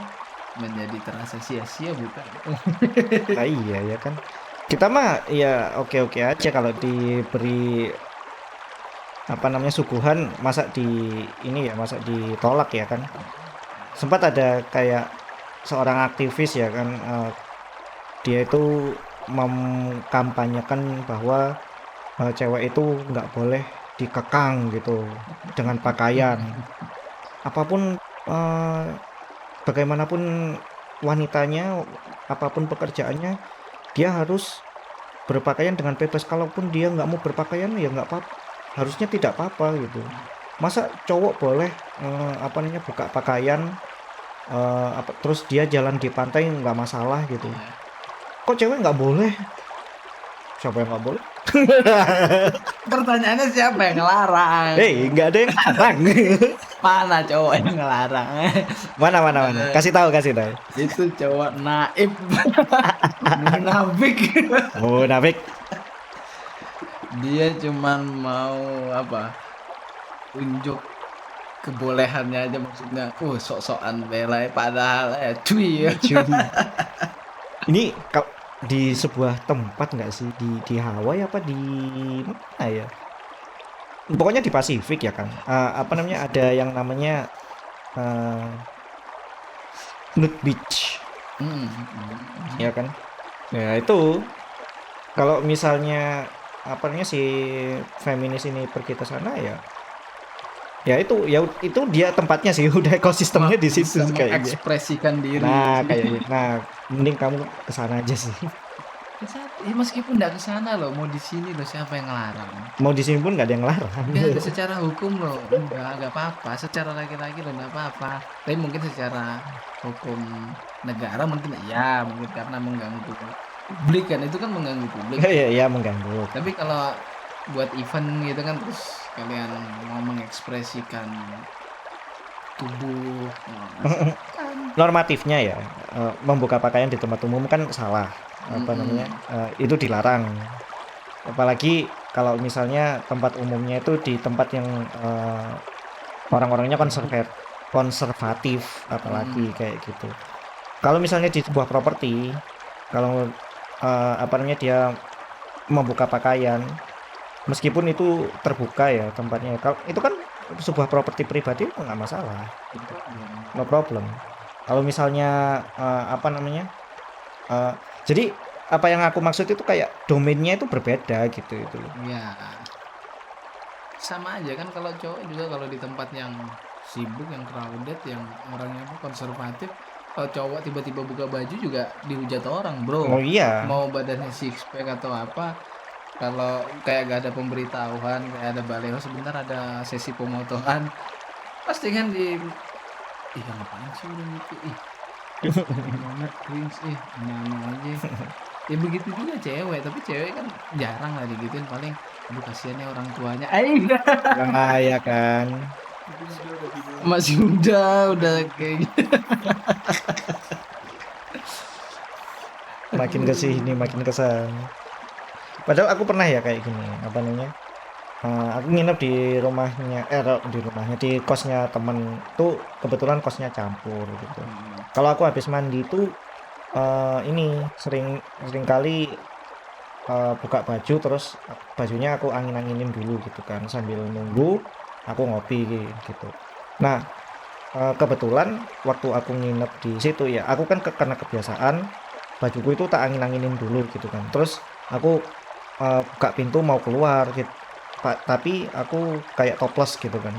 menjadi terasa sia-sia, bukan? Nah, iya ya kan. Kita mah ya oke-oke aja kalau diberi apa namanya suguhan, masa masa ditolak ya kan. Sempat ada kayak seorang aktivis ya kan, dia itu mengkampanyekan bahwa cewek itu nggak boleh dikekang gitu dengan pakaian. Apapun, bagaimanapun wanitanya, apapun pekerjaannya, dia harus berpakaian dengan bebas. Kalaupun dia nggak mau berpakaian ya nggak apa, harusnya tidak apa-apa gitu. Masa cowok boleh buka pakaian, terus dia jalan di pantai nggak masalah gitu. Iya. Kok cewek nggak boleh? Siapa yang nggak boleh? Pertanyaannya siapa yang ngelarang? Nggak ada yang larang. Mana cowok yang ngelarang? Mana? Kasih tahu. Itu cowok naib, munafik. Oh, Nafik. Dia cuman mau unjuk kebolehannya aja, maksudnya. Sok-sokan bela, padahal cuy. Ini di sebuah tempat nggak sih, di Hawaii apa di mana ya? Pokoknya di Pasifik ya kan. Ada yang namanya nude beach, ya kan? Ya itu kalau misalnya si feminis ini pergi ke sana ya itu dia tempatnya sih, udah ekosistemnya di situ Bisa kayaknya. mengekspresikan diri. Nah, kayaknya. Nah, mending kamu ke sana aja sih. Ya, meskipun nggak ke sana loh, mau di sini loh, siapa yang ngelarang? Mau di sini pun nggak ada yang larang. Ya, secara hukum loh, nggak apa-apa. Secara laki-laki loh nggak apa-apa. Tapi mungkin secara hukum negara mungkin iya, mungkin karena mengganggu publik kan, itu kan mengganggu publik. Ya mengganggu. Tapi kalau buat event gitu kan, terus kalian mau mengekspresikan tubuh, Normatifnya ya, membuka pakaian di tempat umum kan salah. Itu dilarang. Apalagi kalau misalnya tempat umumnya itu di tempat yang orang-orangnya konservatif, apalagi kayak gitu. Kalau misalnya di sebuah properti, kalau dia membuka pakaian, meskipun itu terbuka ya tempatnya, kalau itu kan sebuah properti pribadi nggak masalah, no problem. Kalau misalnya jadi apa yang aku maksud itu kayak domainnya itu berbeda gitu itu. ya sama aja kan, kalau cowok juga kalau di tempat yang sibuk, yang crowded, yang orangnya konservatif, kalau cowok tiba-tiba buka baju juga dihujat orang, bro. Oh iya. Mau badannya six pack atau apa, kalau kayak gak ada pemberitahuan, kayak ada baleho sebentar ada sesi pemotongan, pasti kan ngapain sih udah gitu, banget cringe, aneh aja. Ya begitu juga cewek, tapi cewek kan jarang lah digituin, paling aduh kasihannya orang tuanya. Ya kan. Masih muda udah kayak gitu. Makin ke sini makin ke sana. Padahal aku pernah ya kayak gini, aku nginep di kosnya temen tuh, kebetulan kosnya campur gitu. Kalau aku habis mandi tuh ini sering kali buka baju, terus bajunya aku angin-anginin dulu gitu kan, sambil nunggu aku ngopi gitu. Nah, kebetulan waktu aku nginep di situ ya, aku kan karena kebiasaan bajuku itu tak angin-anginin dulu gitu kan. Terus aku buka pintu mau keluar gitu, tapi aku kayak toples gitu kan.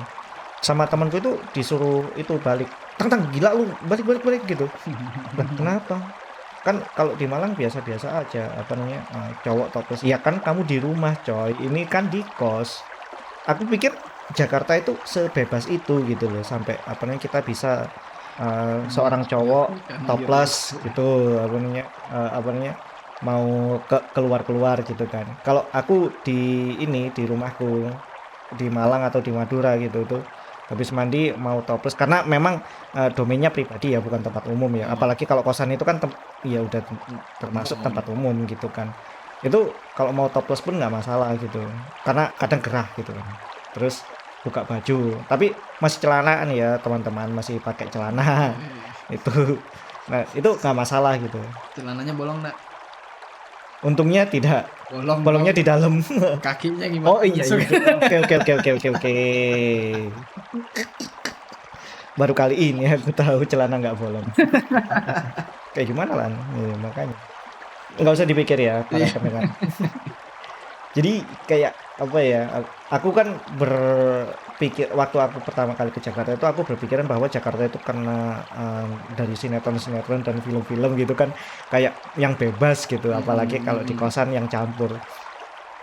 Sama temanku itu disuruh itu balik, tang gila lu, balik gitu. Lah kenapa? Kan kalau di Malang biasa-biasa aja cowok toples. Ya kan kamu di rumah coy, ini kan di kos. Aku pikir Jakarta itu sebebas itu gitu loh, sampai kita bisa seorang cowok toples gitu, mau keluar gitu kan. Kalau aku di rumahku di Malang atau di Madura gitu tuh, habis mandi mau toples, karena memang domainnya pribadi ya, bukan tempat umum ya. Apalagi kalau kosan itu kan ya udah termasuk tempat umum gitu kan. Itu kalau mau toples pun nggak masalah gitu, karena kadang gerah gitu kan. Terus buka baju, tapi masih celanaan ya teman-teman, masih pakai celana itu. Nah itu nggak masalah gitu. Celananya bolong nggak? Untungnya tidak. Bolongnya di dalam. Kakinya gimana? Oh iya. Oke. Baru kali ini aku tahu celana nggak bolong. Kayak gimana lah? Ya, makanya nggak usah dipikir ya para pendengar. Jadi kayak apa ya? Aku kan berpikir waktu aku pertama kali ke Jakarta itu aku berpikiran bahwa Jakarta itu karena dari sinetron-sinetron dan film-film gitu kan kayak yang bebas gitu, apalagi kalau di kosan yang campur.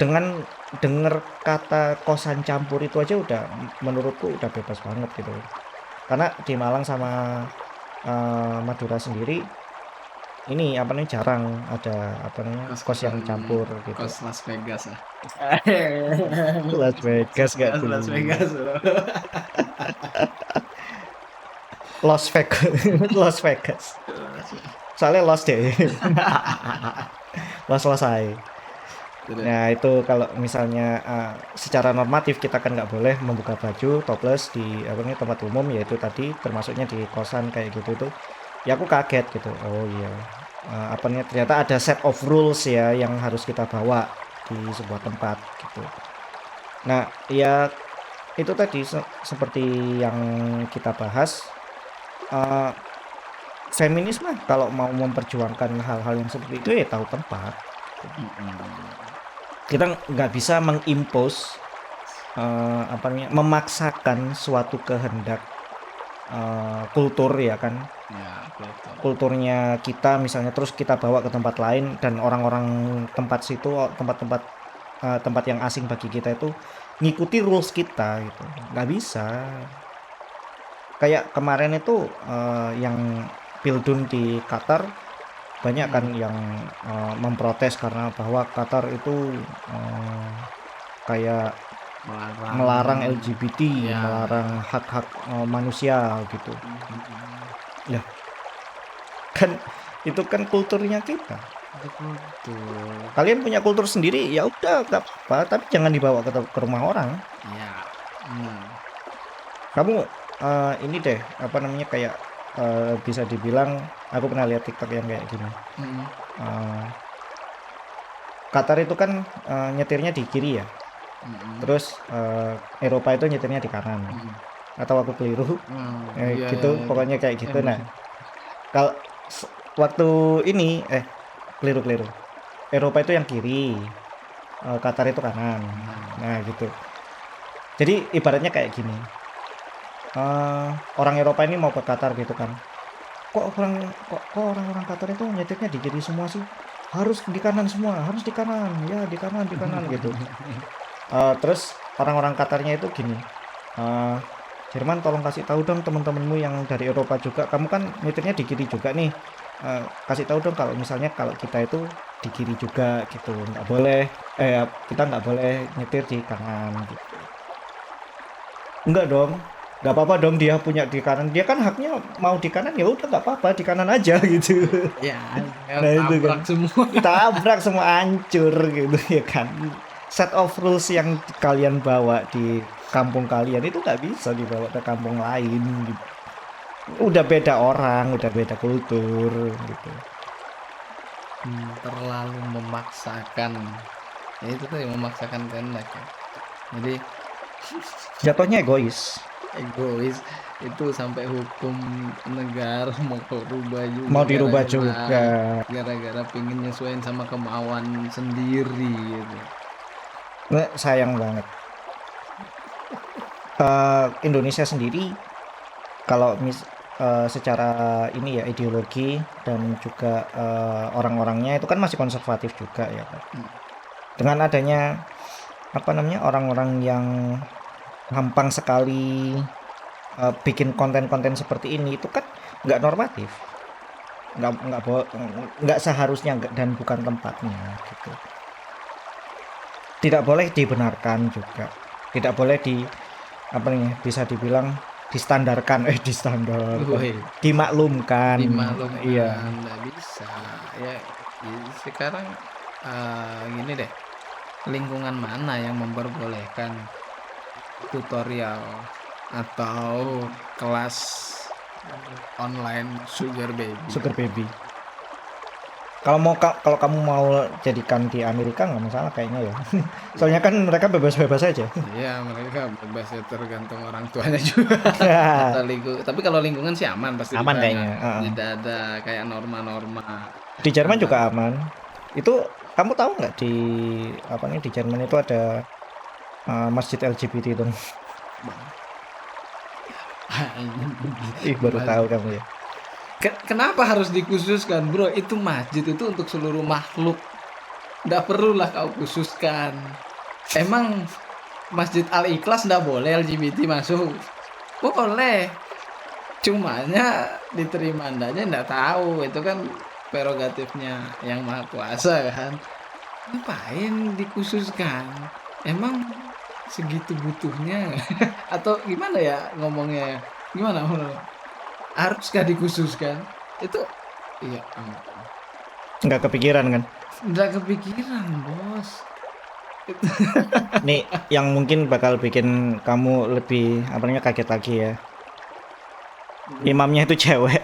Dengan denger kata kosan campur itu aja udah menurutku udah bebas banget gitu. Karena di Malang sama Madura sendiri ini apa namanya jarang ada apa namanya kos yang Kos-kosan campur gitu. kos Las Vegas ya. Las Vegas gak Kos Las tuh? Vegas, Bro. Las Vegas, Las Vegas. Soalnya lost deh, lost aja. Tidak. Nah itu kalau misalnya secara normatif kita kan nggak boleh membuka baju topless di apa namanya tempat umum, yaitu tadi termasuknya di kosan kayak gitu tuh. Ya aku kaget gitu. Oh iya. Apa namanya ternyata ada set of rules ya yang harus kita bawa di sebuah tempat gitu. Nah, ya itu tadi seperti yang kita bahas, eh, feminisme kalau mau memperjuangkan hal-hal yang seperti itu ya tahu tempat. Kita nggak bisa mengimpose apa namanya memaksakan suatu kehendak kultur ya kan, Ya, betul. kulturnya kita misalnya terus kita bawa ke tempat lain dan orang-orang tempat situ tempat yang asing bagi kita itu ngikuti rules kita gitu, nggak bisa. Kayak kemarin itu yang Pildun di Qatar banyak kan yang memprotes karena bahwa Qatar itu kayak melarang LGBT, Ya. melarang hak-hak manusia gitu. Ya, kan itu kan kulturnya kita. Betul. Kalian punya kultur sendiri, ya udah nggak apa-apa, tapi jangan dibawa ke rumah orang. Ya. Kamu ini deh, apa namanya kayak bisa dibilang aku pernah lihat TikTok yang kayak gini. Qatar itu kan nyetirnya di kiri ya. Terus Eropa itu nyetirnya di kanan. Atau aku keliru? Iya, gitu, iya, pokoknya kayak gitu. bener. Nah, kalau waktu ini keliru. Eropa itu yang kiri, Qatar itu kanan. Nah, gitu. Jadi ibaratnya kayak gini. Orang Eropa ini mau ke Qatar gitu kan. Kok orang-orang Qatar itu nyetirnya di kiri semua sih? Harus di kanan semua, harus di kanan. Ya, di kanan gitu. Terus orang-orang Qatarnya itu gini. Jerman tolong kasih tahu dong teman-temanmu yang dari Eropa juga, kamu kan nyetirnya di kiri juga nih. Kasih tahu dong kalau misalnya kalau kita itu di kiri juga gitu. Nggak boleh kita nggak boleh nyetir di kanan gitu. Enggak dong. Nggak apa-apa dong dia punya di kanan. Dia kan haknya mau di kanan, ya udah nggak apa-apa di kanan aja gitu. Ya, Nah, itu kan. tabrak semua. Tabrak semua hancur gitu ya kan. Set of rules yang kalian bawa di kampung kalian itu nggak bisa dibawa ke kampung lain gitu. Udah beda orang, udah beda kultur gitu. Terlalu memaksakan. Ya itu tuh yang memaksakan kehendak ya. Jadi Jatuhnya egois. itu sampai hukum negara mau rubah juga, Mau dirubah gara-gara- juga. gara-gara pengen nyesuaiin sama kemauan sendiri gitu. Nah, sayang banget. Indonesia sendiri kalau secara ini ya ideologi dan juga orang-orangnya itu kan masih konservatif juga ya kan. Dengan adanya apa namanya orang-orang yang gampang sekali bikin konten-konten seperti ini itu kan nggak normatif, nggak seharusnya dan bukan tempatnya gitu. Tidak boleh dibenarkan juga, tidak boleh apa nih bisa dibilang distandarkan, dimaklumkan. Iya. Nggak bisa ya, sekarang gini deh, lingkungan mana yang memperbolehkan tutorial atau kelas online sugar baby? Kalau kamu mau jadikan di Amerika nggak masalah kayaknya ya. Soalnya kan mereka bebas-bebas aja. Iya, mereka bebas ya, tergantung orang tuanya juga. Atau tapi kalau lingkungan sih aman pasti. Aman di sana. kayaknya. Tidak ada kayak norma-norma. Di Jerman juga aman. Itu kamu tahu nggak di apa nih di Jerman itu ada masjid LGBT itu? Ih, baru tahu kamu ya. Kenapa harus dikhususkan, bro? Itu masjid itu untuk seluruh makhluk. Nggak perlulah kau khususkan. Emang Masjid Al-Ikhlas nggak boleh LGBT masuk? Boleh. Cumanya diterima andanya nggak tahu. Itu kan prerogatifnya yang maha kuasa kan. Ngapain dikhususkan? Emang segitu butuhnya? Atau gimana ya ngomongnya? Gimana menurut? Haruskah dikhususkan? Itu iya ampun. Nggak kepikiran kan? Nggak kepikiran, Bos. Nih yang mungkin bakal bikin kamu lebih apa namanya kaget lagi ya. Imamnya itu cewek.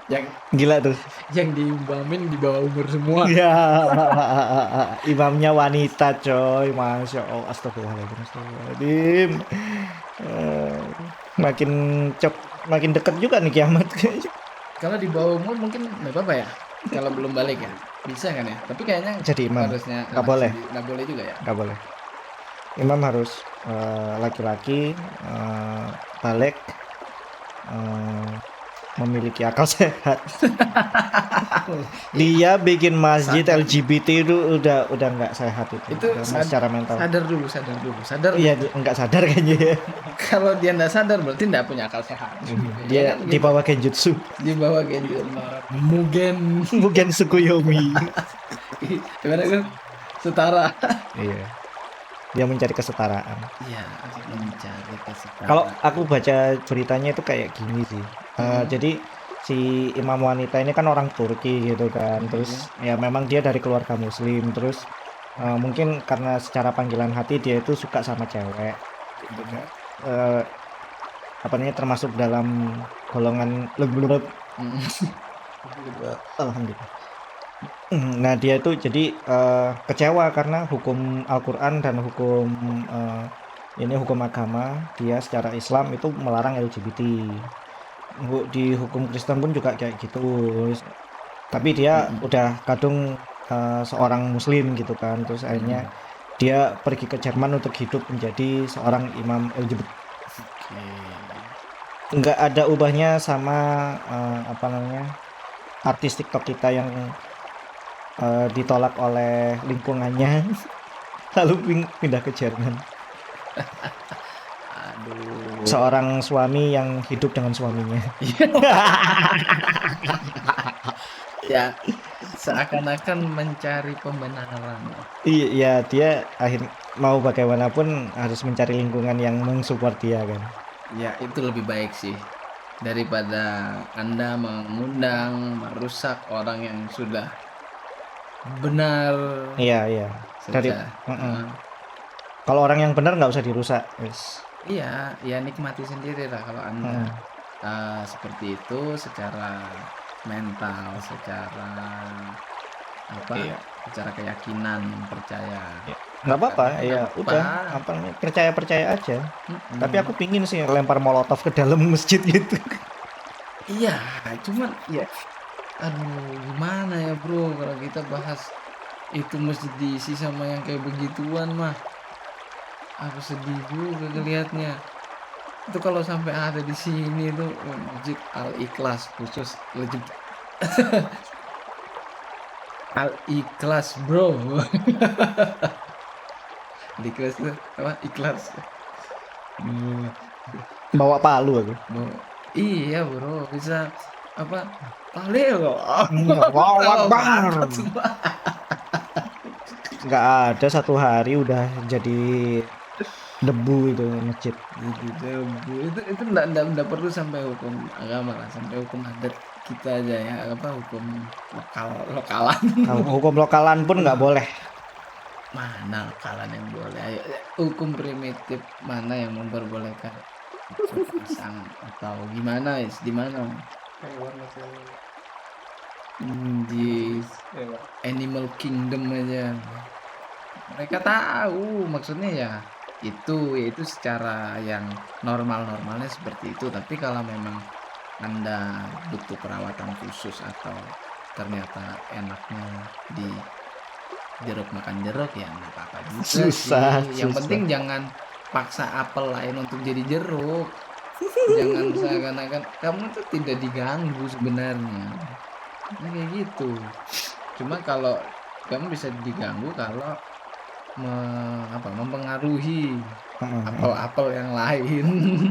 Yang Gila tuh. yang diimamin di bawah umur semua. Ya, imamnya wanita coy, masya Allah, astagfirullahaladzim, astagfirullahaladzim. Eh, makin makin deket juga nih kiamat. Kalau di bawah umur mungkin nggak apa-apa ya. Kalau belum balik ya. Bisa kan ya? Tapi kayaknya Jadi imam harusnya nggak boleh, nggak boleh juga ya. nggak boleh. Imam harus laki-laki, balik, eh, memiliki akal sehat. Dia bikin masjid Sadar. LGBT itu udah nggak sehat itu, Itu secara mental. sadar dulu, sadar dulu. Sadar. Iya, nggak sadar kayaknya ya. Kalau dia nggak sadar berarti nggak punya akal sehat. Dia kan di gitu. bawah genjutsu, Di bawah gadget. Mugen. bukan Tsukuyomi. Gimana kan? Setara. Iya, dia mencari kesetaraan. Iya, mencari kesetaraan. Kalau aku baca beritanya itu kayak gini sih. Jadi si imam wanita ini kan orang Turki gitu kan. Terus ya memang dia dari keluarga muslim. Terus mungkin karena secara panggilan hati dia itu suka sama cewek. Eh, apa namanya termasuk dalam golongan lebih alhamdulillah. Nah dia itu jadi kecewa karena hukum Al-Quran dan hukum ini hukum agama dia secara Islam itu melarang LGBT. Di hukum Kristen pun juga kayak gitu. Tapi dia udah kadung seorang Muslim gitu kan. Terus akhirnya dia pergi ke Jerman untuk hidup menjadi seorang imam LGBT. Nggak ada ubahnya sama apa namanya artis TikTok kita yang ditolak oleh lingkungannya lalu pindah ke Jerman. Aduh. Seorang suami yang hidup dengan suaminya. Ya, seakan-akan mencari pembenaran. Iya, dia mau bagaimanapun harus mencari lingkungan yang mensupport dia kan. Ya, itu lebih baik sih daripada Anda mengundang, merusak orang yang sudah benar Iya. Dari saja. kalau orang yang benar nggak usah dirusak, wes. Iya, ya nikmati sendiri lah kalau Anda seperti itu secara mental, secara apa? Iya. Secara keyakinan, percaya. Nggak apa-apa, Nggak ya apa-apa. udah, apa namanya, percaya aja. Tapi aku pingin sih lempar molotov ke dalam masjid gitu. Iya, cuman ya aduh gimana ya bro kalau kita bahas itu masjid diisi sama yang kayak begituan mah aku sedih juga ngelihatnya. Itu kalau sampai ada di sini tuh masjid Al-Ikhlas khusus legit Al-Ikhlas bro. Al-Ikhlas tuh apa? Ikhlas. Bawa palu aku. Iya bro, bisa apa? Tahlil loh. Allahu Akbar. Nggak ada satu hari udah jadi debu itu masjid. Itu enggak perlu sampai hukum agama lah, sampai hukum adat kita aja ya, apa hukum lokalan. Hukum lokalan pun nggak boleh. Mana lokalan yang boleh? Ayo, hukum primitif mana yang memperbolehkan pasang atau gimana di mana? Di Animal Kingdom aja. Mereka tahu maksudnya ya itu secara yang normalnya seperti itu. Tapi kalau memang Anda butuh perawatan khusus atau ternyata enaknya di jeruk makan jeruk, ya nggak apa-apa juga Susah, sih. Yang susah. penting jangan paksa apel lain untuk jadi jeruk. Jangan seakan-akan kamu tuh tidak diganggu sebenarnya. Nah, kayak gitu. Cuma kalau kamu bisa diganggu kalau mempengaruhi apel-apel yang lain.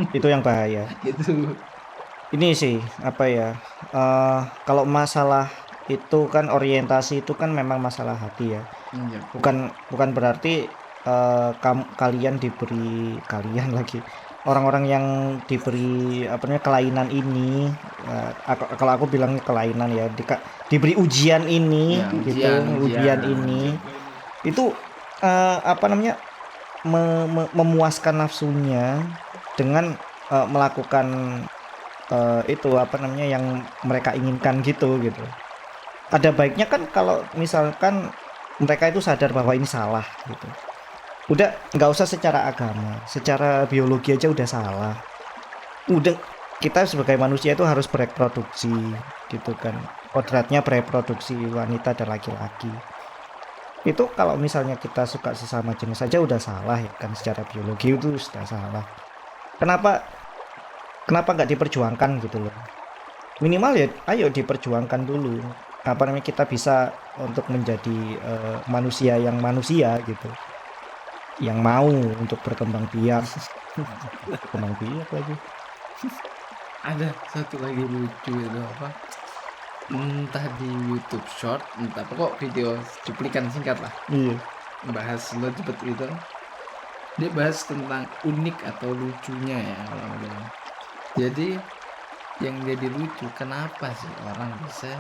Itu yang bahaya. Gitu. Ini sih apa ya? Kalau masalah itu kan orientasi itu kan memang masalah hati ya. Iya. Bukan berarti kalian lagi orang-orang yang diberi apa namanya kelainan ini, kalau aku bilangnya kelainan ya, diberi ujian ini Ya, gitu, ujian ini itu apa namanya memuaskan nafsunya dengan melakukan itu apa namanya yang mereka inginkan gitu. Ada baiknya kan kalau misalkan mereka itu sadar bahwa ini salah gitu. Udah nggak usah secara agama, secara biologi aja udah salah. Udah, kita sebagai manusia itu harus bereproduksi gitu kan. Kodratnya bereproduksi wanita dan laki-laki. Itu kalau misalnya kita suka sesama jenis saja udah salah ya kan, secara biologi itu sudah salah. Kenapa nggak diperjuangkan gitu loh? Minimal ya ayo diperjuangkan dulu. Apa namanya kita bisa untuk menjadi manusia gitu. Yang mau untuk berkembang biak. Berkembang biak lagi. Ada satu lagi lucu itu apa? Entah di YouTube Short, entah pokok video cuplikan singkat lah. Iya. Bahas lo cepet gitu. Dia bahas tentang unik atau lucunya ya kalau aku bilang. Jadi yang jadi lucu, kenapa sih orang bisa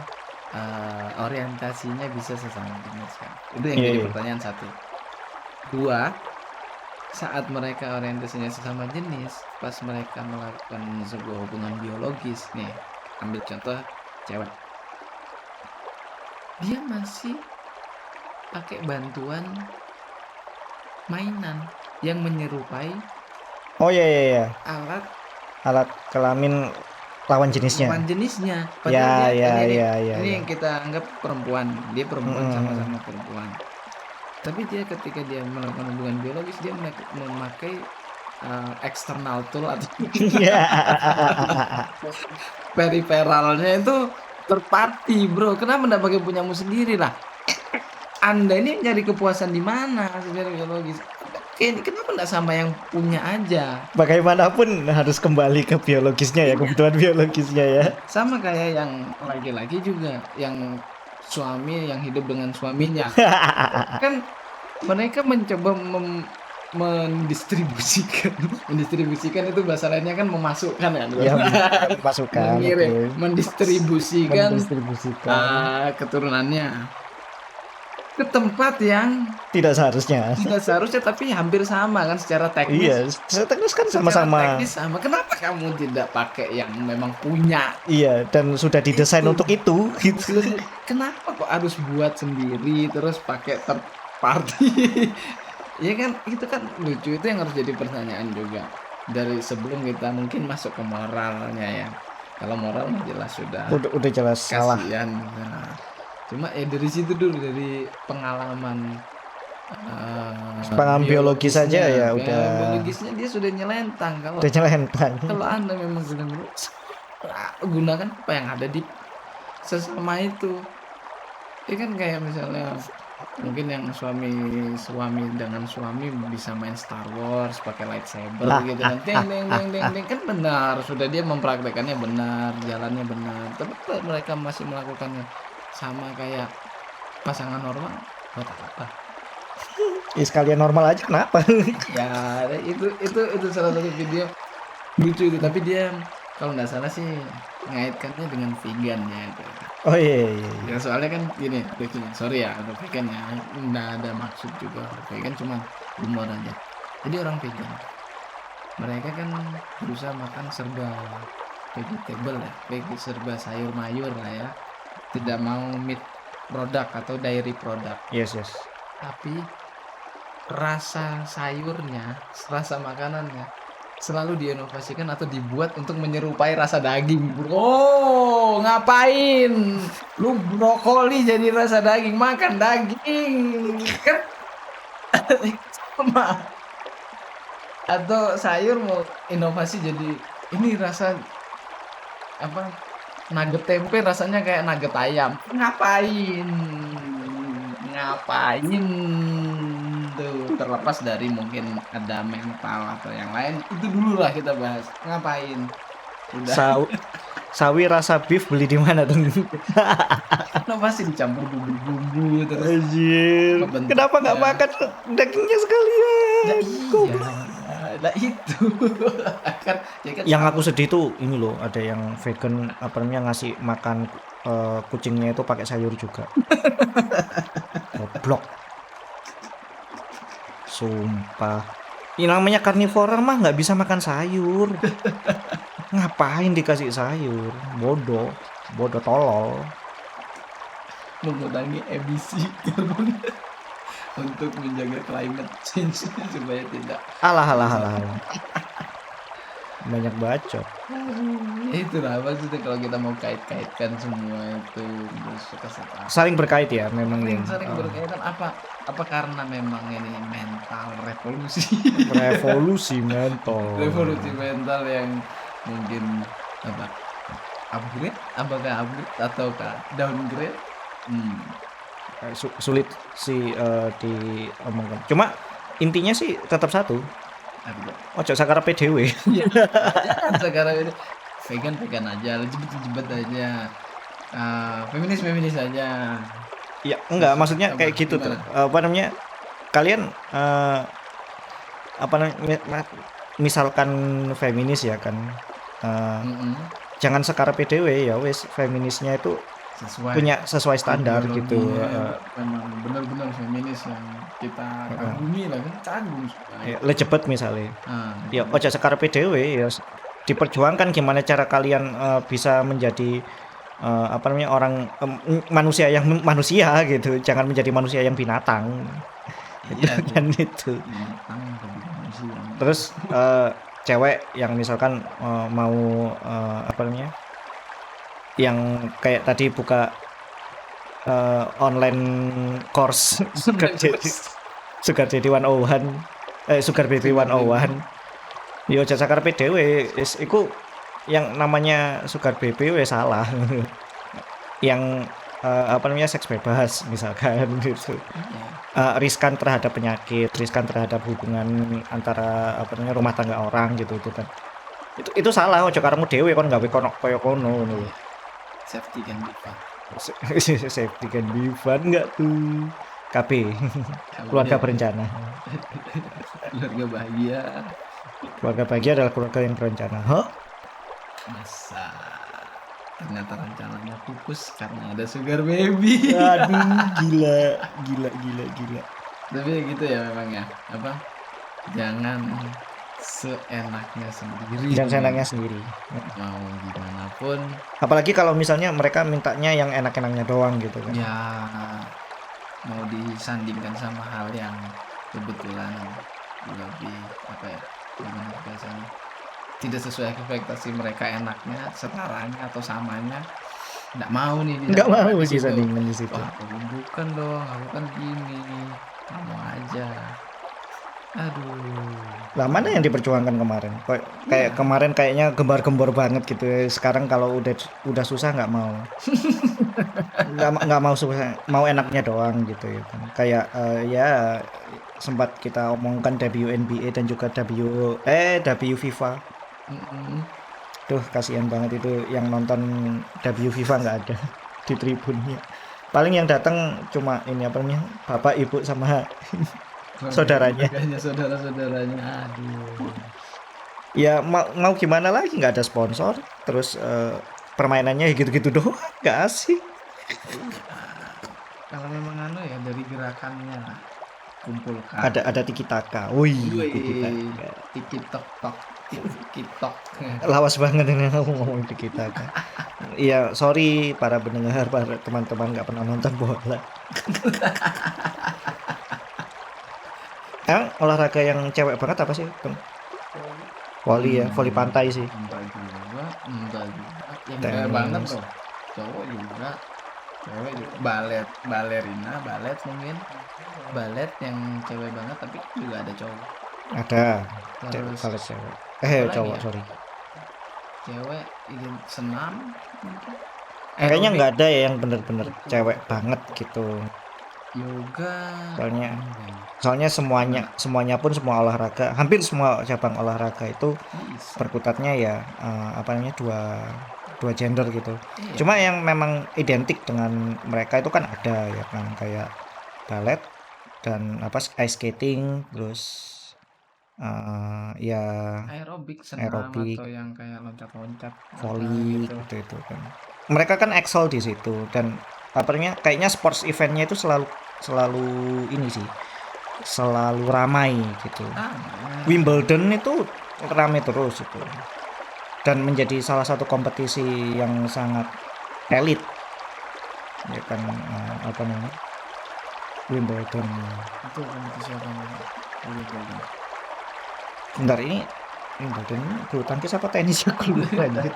orientasinya bisa sesama jenis kan? Itu yang jadi pertanyaan satu. Dua, saat mereka orientasinya sesama jenis, pas mereka melakukan sebuah hubungan biologis nih, ambil contoh cewek, dia masih pakai bantuan mainan yang menyerupai Oh iya. alat Kelamin lawan jenisnya. Padahal Ya. ini yang kita anggap perempuan, dia perempuan sama-sama perempuan. Tapi dia ketika dia melakukan hubungan biologis, dia memakai external tool atau periferalnya itu third party, bro. Kenapa nggak pakai punyamu sendiri lah? Anda ini nyari kepuasan di mana secara biologis? Kenapa nggak sama yang punya aja? Bagaimanapun harus kembali ke biologisnya ya, kebutuhan biologisnya ya. Sama kayak yang laki-laki juga, yang suami yang hidup dengan suaminya. Kan mereka mencoba mendistribusikan itu bahasa lainnya kan memasukkan kan. Ya, memasukkan, mendistribusikan keturunannya ke tempat yang tidak seharusnya tapi hampir sama kan secara teknis. Iya, secara teknis kan sama-sama. Kenapa kamu tidak pakai yang memang punya? Iya, dan sudah didesain untuk itu gitu. Kenapa kok harus buat sendiri terus pakai third party? Ya kan itu kan lucu, itu yang harus jadi pertanyaan juga dari sebelum kita mungkin masuk ke moralnya ya. Kalau moral jelas udah jelas salah. Kasihan. Nah, cuma ya dari situ dulu, dari pengalaman biologis saja ya udah. Biologisnya dia sudah nyelentang. Kalau Anda memang sudah gunakan apa yang ada di sesama itu. Ya kan kayak misalnya mungkin yang suami dengan suami bisa main Star Wars pakai lightsaber gitu kan, deng kan benar, sudah dia mempraktekannya benar, jalannya benar, tapi mereka masih melakukannya sama kayak pasangan normal, buat apa? Ya sekalian normal aja kenapa? Ya itu salah satu video lucu itu, tapi dia kalau nggak salah sih ngaitkannya dengan vegan ya. Oh iya. Ya soalnya kan gini, sorry ya untuk vegan ya, nggak ada maksud juga, vegan cuma humor aja. Jadi orang vegan, mereka kan berusaha makan serba vegetable ya, serba sayur mayur lah ya, tidak mau meat product atau dairy product. Yes. Tapi rasa sayurnya, rasa makanannya selalu diinovasikan atau dibuat untuk menyerupai rasa daging, bro. bro, ngapain? Lu brokoli jadi rasa daging, makan daging. Kan sama. Atau sayur mau inovasi jadi ini rasa apa? Nugget tempe rasanya kayak nugget ayam. Ngapain? Ngapain tuh? Terlepas dari mungkin ada mental atau yang lain, itu dulu lah kita bahas. Ngapain? Udah. Sawi rasa beef beli di mana tuh? Pasti dicampur bumbu-bumbu terus Anjir. kebentuknya. Kenapa nggak makan dagingnya sekalian? Nah, iya. Nah itu. kan, ya kan Yang aku sedih tuh ini loh, ada yang vegan apa namanya ngasih makan kucingnya itu pakai sayur juga. Goblok. Sumpah. Ini namanya karnivora mah nggak bisa makan sayur. Ngapain dikasih sayur? Bodoh, bodoh tolol. mengurangi emisi karbon untuk menjaga climate change supaya tidak. Alah. Banyak bacot. Itulah maksudnya kalau kita mau kait-kaitkan semua itu terus kesetaraan. Saling berkait ya memang yang Sering berkaitan apa karena memang ini mental revolusi. revolusi mental. Revolusi mental yang mungkin apa upgrade, apakah upgrade ataukah downgrade? Sulit sih diomongkan. Cuma intinya sih tetap satu. Ojo sakara PDW. Iya. Jangan sekarang ini vegan aja, jebet aja. Feminis aja. Ya enggak, maksudnya Apa, kayak gitu tuh. gimana? Apa namanya? Kalian apa namanya? Misalkan feminis ya kan. Jangan sekara PDW ya wes, feminisnya itu punya sesuai standar gitu. Memang benar-benar feminis yang kita kagumi lah kan, kagum Ya, cepet misalnya. Ya gitu. ojo sekara PDW ya diperjuangkan gimana cara kalian bisa menjadi apa namanya orang manusia yang manusia gitu, jangan menjadi manusia yang binatang. Iya Itu kan itu. binatang tapi manusia. Terus cewek yang misalkan mau apa namanya? Yang kayak tadi buka online course sugar jadi 101 sugar baby 101 yo aja sakar PDW iku yang namanya sugar baby wes salah. Yang apa namanya seks bebas misalkan gitu. Riskan terhadap penyakit, riskan terhadap hubungan antara apa namanya rumah tangga orang gitu kan. Itu salah ojo karemu dhewe kon gawe koyo kono ngono. Safety can be fun. Safety can be fun enggak tuh? KB keluarga berencana. Keluarga bahagia. Keluarga bahagia adalah keluarga yang berencana. Hah? Masa ternyata rencananya pupus karena ada sugar baby. Aduh, gila. Tapi ya gitu ya memang ya. Apa? Jangan seenaknya sendiri. Jangan seenaknya sendiri. Mau gimana pun. Apalagi kalau misalnya mereka mintanya yang enak-enaknya doang gitu kan. Ya mau disandingkan sama hal yang kebetulan lebih apa ya? Gimana biasanya? Tidak sesuai ekspektasi mereka enaknya, setaranya atau samanya. Nggak mau nih. Nggak mau di sih situ. sandingan di situ. Wah, bukan dong, aku kan gini. Kamu aja. Aduh. Lah mana yang diperjuangkan kemarin? Kayak kemarin kayaknya gembar-gembor banget gitu. Sekarang kalau udah susah nggak mau. nggak mau susah, mau enaknya doang gitu ya kan. Kayak ya sempat kita omongkan WNBA dan juga W FIFA. Tuh kasihan banget itu yang nonton W FIFA nggak ada di tribunnya. Paling yang datang cuma ini apa namanya bapak ibu sama saudaranya. Saudara-saudaranya. Aduh. Ya mau gimana lagi, nggak ada sponsor. Terus permainannya gitu-gitu doang, nggak asik. Kalau memang ya dari gerakannya kumpulkan. Ada tiki taka. Wih, tiki tok. Lawas banget ini aku ngomong tiki taka. Iya, sorry para pendengar, para teman-teman nggak pernah nonton bola. Olahraga yang cewek banget apa sih? Voli ya, voli pantai sih. Enggak juga. Yang cewek banget loh. cewek juga balet, balerina, balet mungkin. Balet yang cewek banget tapi juga ada cowok. Ada Terus kalau cewek. apalagi Cowok, ya? sorry. Cewek ingin senam mungkin. Kayaknya Aerobik, nggak ada ya yang bener-bener cewek banget gitu. yoga, Soalnya enggak soalnya semuanya pun semua olahraga, hampir semua cabang olahraga itu bisa. berkutatnya ya apa namanya dua gender gitu. Iya. Cuma yang memang identik dengan mereka itu kan ada ya kan kayak balet dan apa ice skating terus ya Aerobik, senam aerobik, atau yang kayak loncat-loncat apa volley gitu. gitu itu kan. Mereka kan excel di situ dan apa namanya kayaknya sports eventnya itu selalu ini sih selalu ramai gitu. Wimbledon itu ramai terus itu dan menjadi salah satu kompetisi yang sangat elit ya kan apa namanya Wimbledon. Itu kompetisi apa namanya? Wimbledon. Bentar ini Wimbledon ini bulu tangkis apa tenis ya aku lupa anjir.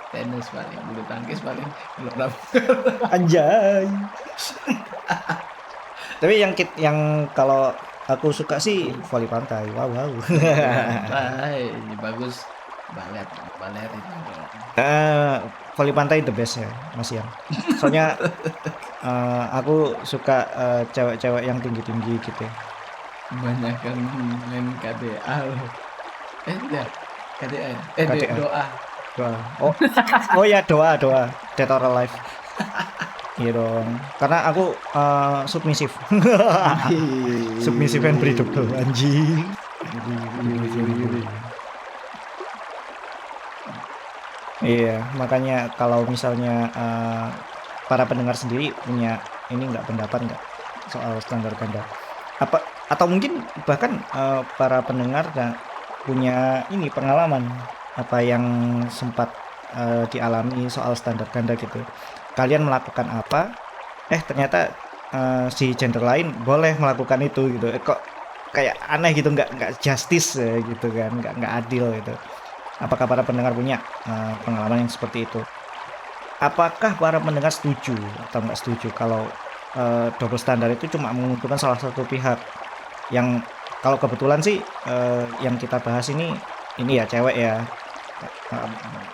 Tenis paling, bulu tangkis paling belum Anjay. Tapi yang kalau aku suka sih voli pantai. Wow. Baik, bagus. Balet, balet itu. Voli pantai the best ya, Mas Ian. Soalnya aku suka cewek-cewek yang tinggi-tinggi gitu. Kebanyakan main KDA loh. Ya, KDA ya? KDA. Doa. Oh ya doa Dead or Alive. Iya dong. Karena aku submisif. Submisif and breathable anjing. Iya, makanya kalau misalnya para pendengar sendiri punya ini nggak pendapat nggak soal standar ganda? Apa atau mungkin bahkan para pendengar punya ini pengalaman apa yang sempat dialami soal standar ganda gitu. Kalian melakukan apa? Ternyata si gender lain boleh melakukan itu gitu. Kok kayak aneh gitu, nggak justice gitu kan, nggak adil gitu. Apakah para pendengar punya pengalaman yang seperti itu? Apakah para pendengar setuju atau nggak setuju kalau double standar itu cuma menguntungkan salah satu pihak? Yang kalau kebetulan sih yang kita bahas ini ya cewek ya.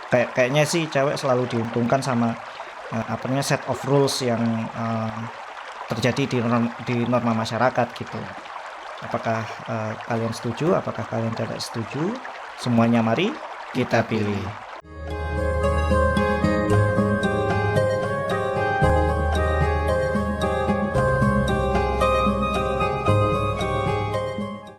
Kayaknya sih cewek selalu diuntungkan sama apa namanya set of rules yang terjadi di norma masyarakat gitu. Apakah kalian setuju? Apakah kalian tidak setuju? Semuanya mari kita pilih.